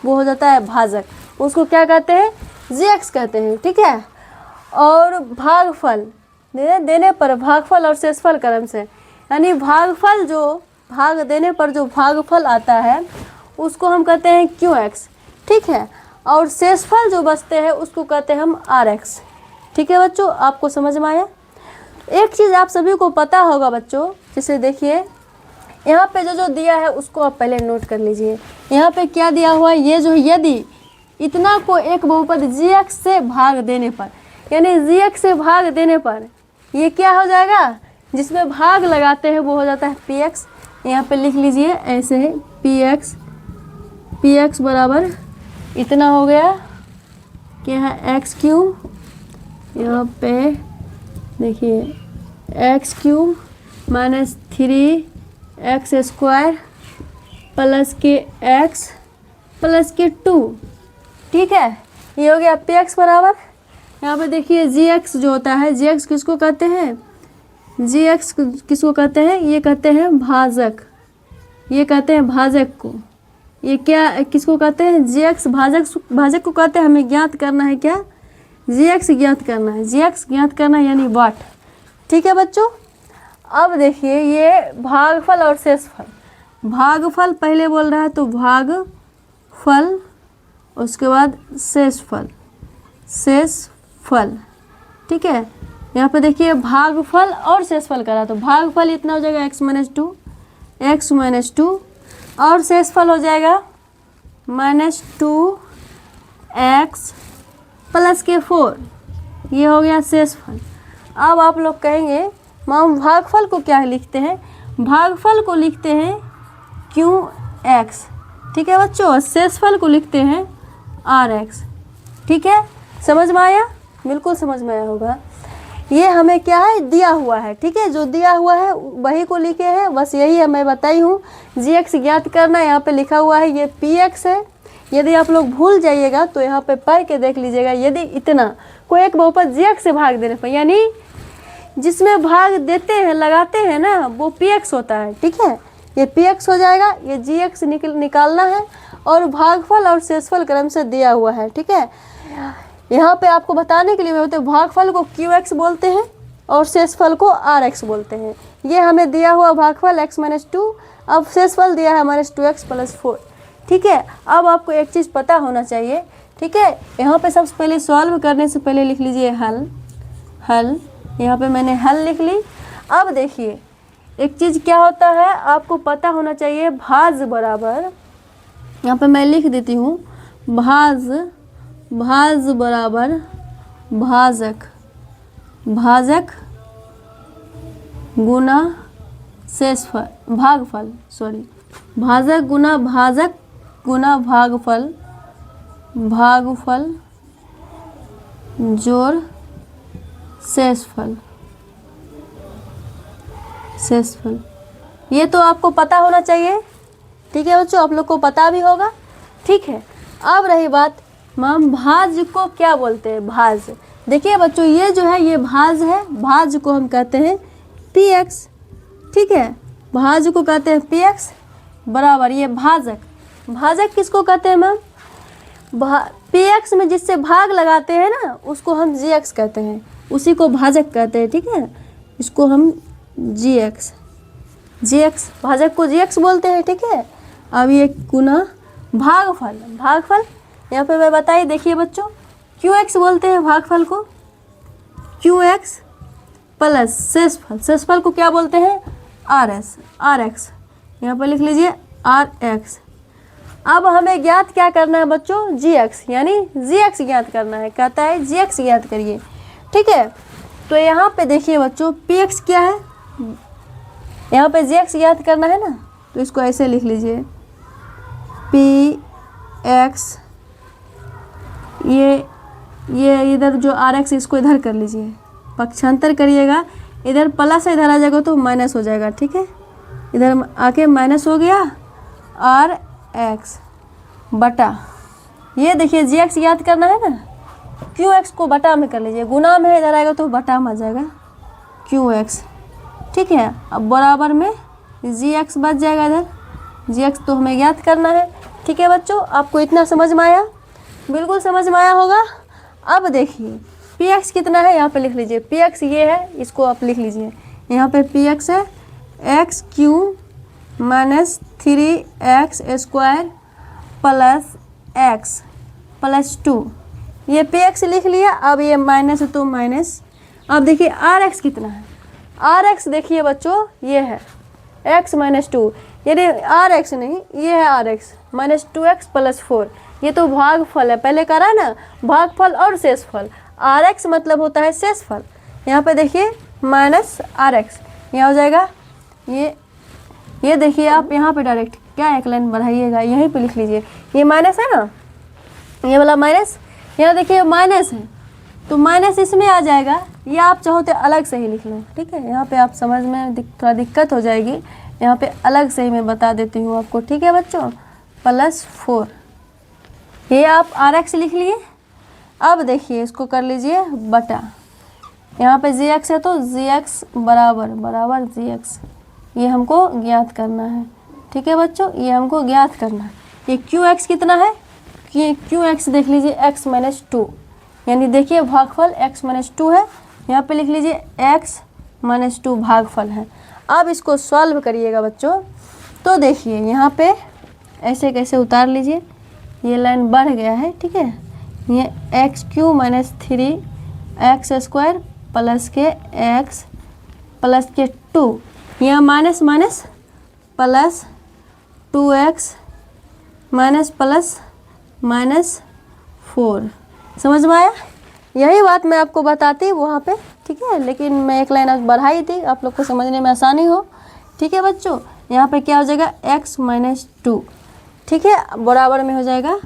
वो हो जाता है भाजक, उसको क्या कहते हैं, gx कहते हैं, ठीक है। और भागफल देने पर भागफल और शेषफल क्रम से, यानी भागफल जो भाग देने पर जो भागफल आता है उसको हम कहते हैं qx, ठीक है। और शेषफल जो बचते हैं उसको कहते हैं हम rx, ठीक है बच्चों। आपको समझ में आया। एक चीज़ आप सभी को पता होगा बच्चों, जैसे देखिए यहाँ पे जो दिया है उसको आप पहले नोट कर लीजिए। यहाँ पे क्या दिया हुआ है, ये जो यदि इतना को एक बहुपद gx से भाग देने पर, यानी gx से भाग देने पर ये क्या हो जाएगा, जिसमें भाग लगाते हैं वो हो जाता है px। यहाँ पे लिख लीजिए ऐसे है px बराबर इतना हो गया, क्या है x³, यहाँ पे देखिए x cube minus 3x² plus के एक्स प्लस के 2, ठीक है। ये हो गया पी एक्स बराबर, यहाँ पे देखिए जी एक्स जो होता है, जी एक्स किसको कहते हैं, जी एक्स किसको कहते हैं, ये कहते हैं भाजक, ये कहते हैं भाजक को। ये क्या किसको कहते हैं, जी एक्स भाजक को कहते हैं। हमें ज्ञात करना है क्या, जी एक्स ज्ञात करना है, जी एक्स ज्ञात करना है यानी वाट, ठीक है बच्चों। अब देखिए ये भागफल और शेषफल, भागफल पहले बोल रहा है तो भागफल, उसके बाद शेषफल, ठीक है। यहाँ पे देखिए भागफल और शेषफल करा तो भागफल इतना हो जाएगा x माइनस टू और शेषफल हो जाएगा -2x प्लस के 4, ये हो गया शेषफल। अब आप लोग कहेंगे मैम भागफल को क्या लिखते हैं, भागफल को लिखते हैं qx, ठीक है बच्चों। शेषफल को लिखते हैं rx, ठीक है। समझ में आया, बिल्कुल समझ में आया होगा। ये हमें क्या है दिया हुआ है, ठीक है, जो दिया हुआ है वही को लिखे हैं, बस यही है मैं बताई हूँ। जी एक्स ज्ञात करना, यहाँ पे लिखा हुआ है ये पी एक्स है। यदि आप लोग भूल जाइएगा तो यहाँ पे पढ़ के देख लीजिएगा। यदि इतना कोई एक बहुपद जी एक्स से भाग देने पर, यानी जिसमें भाग देते हैं लगाते हैं ना, वो पी एक्स होता है, ठीक है। ये पी एक्स हो जाएगा, ये जी एक्स निकालना है और भागफल और शेषफल क्रम से दिया हुआ है, ठीक है। यहाँ पे आपको बताने के लिए बोलते हैं भागफल को क्यू एक्स बोलते हैं और शेषफल को आर एक्स बोलते हैं। ये हमें दिया हुआ भागफल x माइनस 2, अब शेषफल दिया है -2x प्लस 4, ठीक है। अब आपको एक चीज़ पता होना चाहिए, ठीक है। यहाँ पे सबसे पहले सॉल्व करने से पहले लिख लीजिए हल, यहाँ पे मैंने हल लिख ली। अब देखिए एक चीज़ क्या होता है आपको पता होना चाहिए, भाज बराबर, यहाँ पे मैं लिख देती हूँ भाज बराबर भाजक गुना शेषफल, भागफल, भाजक गुना भागफल जोड़ शेषफल। ये तो आपको पता होना चाहिए, ठीक है बच्चों, आप लोग को पता भी होगा, ठीक है। अब रही बात मैम भाज को क्या बोलते हैं, भाज। देखिए बच्चों ये जो है ये भाज है, भाज को हम कहते हैं पी एक्स, ठीक है। भाज को कहते हैं पी एक्स बराबर ये भाजक किसको कहते हैं मैम, पी एक्स में जिससे भाग लगाते हैं ना उसको हम जी एक्स कहते हैं, उसी को भाजक कहते हैं, ठीक है। इसको हम जी एक्स भाजक को जी एक्स बोलते हैं, ठीक है। अब ये गुना भागफल यहाँ पे मैं बताइए, देखिए बच्चों क्यू एक्स बोलते हैं भागफल को, क्यू एक्स प्लस शेषफल को क्या बोलते हैं आर एक्स, यहाँ पर लिख लीजिए आर एक्स। अब हमें ज्ञात क्या करना है बच्चों, जी एक्स, यानी जी एक्स ज्ञात करना है, कहता है जी एक्स ज्ञात करिए, ठीक है। तो यहाँ पे देखिए बच्चों पी एक्स क्या है, यहाँ पे जी एक्स ज्ञात करना है ना, तो इसको ऐसे लिख लीजिए पी एक्स, ये इधर जो आर एक्स इसको इधर कर लीजिए, पक्षांतर करिएगा, इधर प्लस इधर आ जाएगा तो माइनस हो जाएगा, ठीक है। इधर आके माइनस हो गया आर एक्स बटा, ये देखिए जी एक्स याद करना है ना, क्यू एक्स को बटा में कर लीजिए, गुना में इधर आएगा तो बटा में आ जाएगा क्यू एक्स, ठीक है। अब बराबर में जी एक्स बच जाएगा, इधर जी एक्स तो हमें याद करना है, ठीक है बच्चों। आपको इतना समझ में आया, बिल्कुल समझ में आया होगा। अब देखिए पी एक्स कितना है, यहाँ पे लिख लीजिए पी एक्स ये है, इसको आप लिख लीजिए, यहाँ पे पी एक्स है x Q minus 3x² plus x plus 2, ये पी एक्स लिख लिया। अब ये माइनस है तो माइनस, अब देखिए आर एक्स कितना है, आर एक्स देखिए बच्चों ये है x माइनस 2, यानी आर एक्स नहीं, ये है आर एक्स -2x प्लस 4, ये तो भागफल है, पहले करा ना भागफल और शेषफल, आर एक्स मतलब होता है शेषफल। यहाँ पे देखिए माइनस आर एक्स, यहाँ हो जाएगा ये देखिए आप यहाँ पे डायरेक्ट क्या एक लाइन बढ़ाइएगा, यहीं पे लिख लीजिए, ये माइनस है ना, ये वाला माइनस, यहाँ देखिए माइनस है तो माइनस इसमें आ जाएगा, या आप चाहो तो अलग से ही लिख लो, ठीक है। यहाँ पे आप समझ में थोड़ा दिक्कत हो जाएगी, यहाँ पे अलग से ही मैं बता देती हूँ आपको, ठीक है बच्चों। +4 ये आप RX लिख लिए। अब देखिए इसको कर लीजिए बटा, यहाँ पे GX है तो GX बराबर GX, ये हमको ज्ञात करना है, ठीक है बच्चों, ये हमको ज्ञात करना है। ये QX कितना है, कि QX देख लीजिए x - 2, यानी देखिए भागफल x - 2 है, यहाँ पे लिख लीजिए x - 2 भागफल है। अब इसको सॉल्व करिएगा बच्चों, तो देखिए यहाँ पे ऐसे कैसे उतार लीजिए, ये लाइन बढ़ गया है, ठीक है। ये x³ - 3x² प्लस के x प्लस के 2, यहाँ minus minus plus 2x minus plus -4, समझ में आया। यही बात मैं आपको बताती वहाँ पे, ठीक है, लेकिन मैं एक लाइन आज बढ़ाई थी आप लोग को समझने में आसानी हो, ठीक है बच्चों। यहाँ पे क्या हो जाएगा x - 2, ठीक है, बराबर में हो जाएगा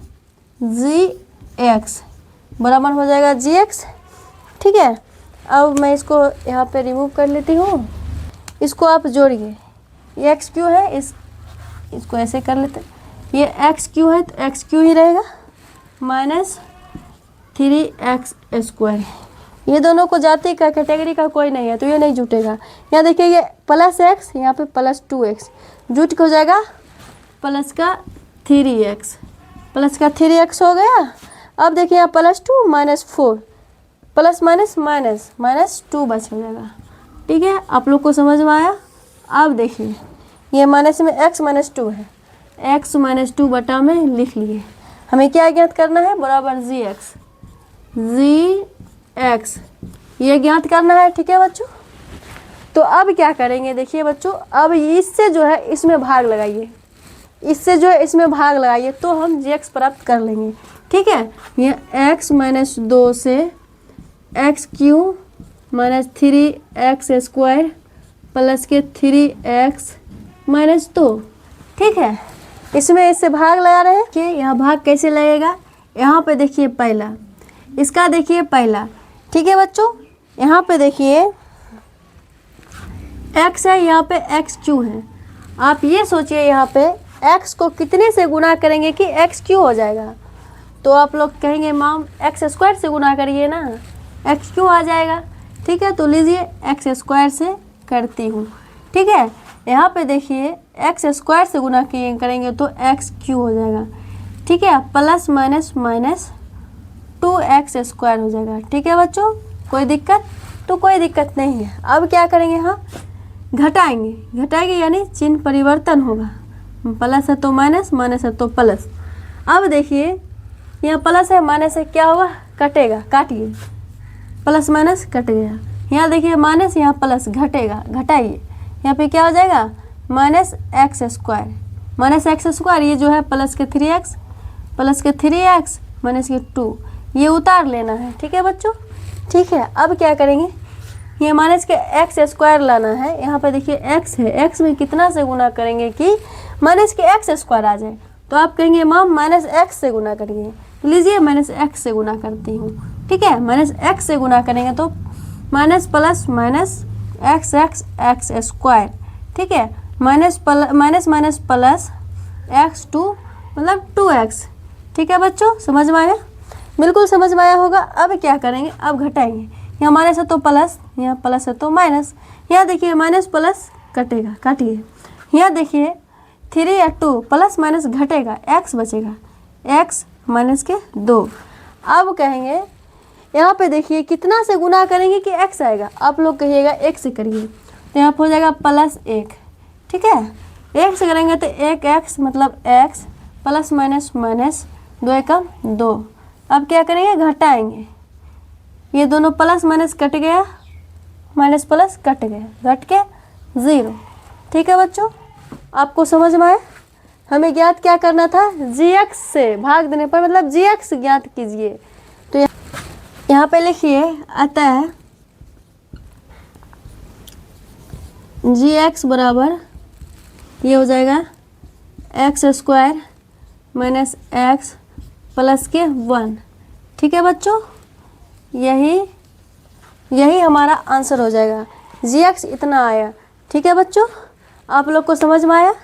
gx, बराबर हो जाएगा gx, ठीक है। अब मैं इसको यहाँ पे रिमूव कर लेती हूँ, इसको आप जोड़िए, ये x³ है, इसको ऐसे कर लेते, ये x³ है तो x³ ही रहेगा, -3x², ये दोनों को जाति का कैटेगरी का कोई नहीं है तो ये नहीं जुटेगा। यहाँ देखिए ये +x, यहाँ पे +2x, जुट के हो जाएगा प्लस का 3x, प्लस का 3x हो गया। अब देखिए यहाँ +2 -4, प्लस माइनस माइनस -2 बच हो जाएगा, ठीक है, आप लोग को समझ में आया। अब देखिए ये माइनस में x - 2 है, x - 2 बटा में लिख लिए, हमें क्या ज्ञात करना है, बराबर gx, ये ज्ञात करना है, ठीक है बच्चों। तो अब क्या करेंगे, देखिए बच्चों, अब इससे जो है इसमें भाग लगाइए, इससे जो है इसमें भाग लगाइए तो हम gx प्राप्त कर लेंगे, ठीक है। ये x - 2 से x³ - 3x² प्लस के 3x - 2, ठीक है। इसमें इससे भाग लगा रहे हैं कि यहाँ भाग कैसे लगेगा, यहाँ पे देखिए पहला, इसका देखिए पहला, ठीक है बच्चों। यहाँ पे देखिए x है, यहाँ पे x³ है, आप ये सोचिए यहाँ पे x को कितने से गुना करेंगे कि x³ हो जाएगा, तो आप लोग कहेंगे मैम x² से गुना करिए ना, x³ आ जाएगा, ठीक है। तो लीजिए x² से करती हूँ, ठीक है। यहाँ पे देखिए x² से गुना करेंगे तो x³ हो जाएगा, ठीक है, प्लस माइनस माइनस 2x² हो जाएगा, ठीक है बच्चों। कोई दिक्कत, तो कोई दिक्कत नहीं है। अब क्या करेंगे, यहाँ घटाएंगे यानी चिन्ह परिवर्तन होगा, प्लस है तो माइनस, माइनस है तो प्लस। अब देखिए यहाँ प्लस है, माइनस है, क्या होगा, कटेगा, काटिए, प्लस माइनस कट गया। यहाँ देखिए माइनस, यहाँ प्लस, घटेगा, घटाइए, यहाँ पे क्या हो जाएगा -x², ये जो है प्लस के 3x, प्लस के 3x माइनस के 2, ये उतार लेना है, ठीक है बच्चों, ठीक है। अब क्या करेंगे, ये माइनस के x² लाना है, यहाँ पे देखिए x है, x में कितना से गुना करेंगे कि माइनस के x² आ जाए, तो आप कहेंगे मैम -x से गुना करिए, लीजिए -x से गुना करती हूँ, ठीक है। -x से गुना करेंगे तो माइनस प्लस माइनस x², ठीक है, माइनस माइनस प्लस x2 मतलब 2x, ठीक है बच्चों, समझ में आया, बिल्कुल समझ में आया होगा। अब क्या करेंगे, अब घटाएंगे, यहाँ माइनस है तो प्लस, यहाँ प्लस है तो माइनस, यहाँ देखिए माइनस प्लस कटेगा, काटिए, यहाँ देखिए 3 या 2 प्लस माइनस घटेगा, x बचेगा, x माइनस के 2। अब कहेंगे यहाँ पे देखिए कितना से गुना करेंगे कि x आएगा, आप लोग कहिएगा 1 से करिए, तो यहाँ पे हो जाएगा +1, ठीक है। 1 से करेंगे तो 1x मतलब x प्लस माइनस माइनस 2 एकम 2। अब क्या करेंगे, घटाएंगे, ये दोनों प्लस माइनस कट गया, माइनस प्लस कट गया, घट के 0, ठीक है बच्चों, आपको समझ में आया। हमें ज्ञात क्या करना था, gx से भाग देने पर मतलब gx ज्ञात कीजिए, तो यहाँ पे लिखिए आता है gx बराबर ये हो जाएगा x² माइनस x प्लस के 1, ठीक है बच्चों। यही हमारा आंसर हो जाएगा। gx इतना आया। ठीक है बच्चों, आप लोग को समझ में आया?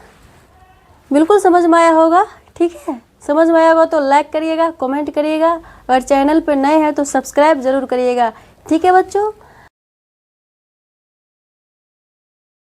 बिल्कुल समझ में आया होगा। ठीक है, समझ में आया होगा तो लाइक करिएगा, कमेंट करिएगा, अगर चैनल पर नए हैं तो सब्सक्राइब ज़रूर करिएगा। ठीक है बच्चों।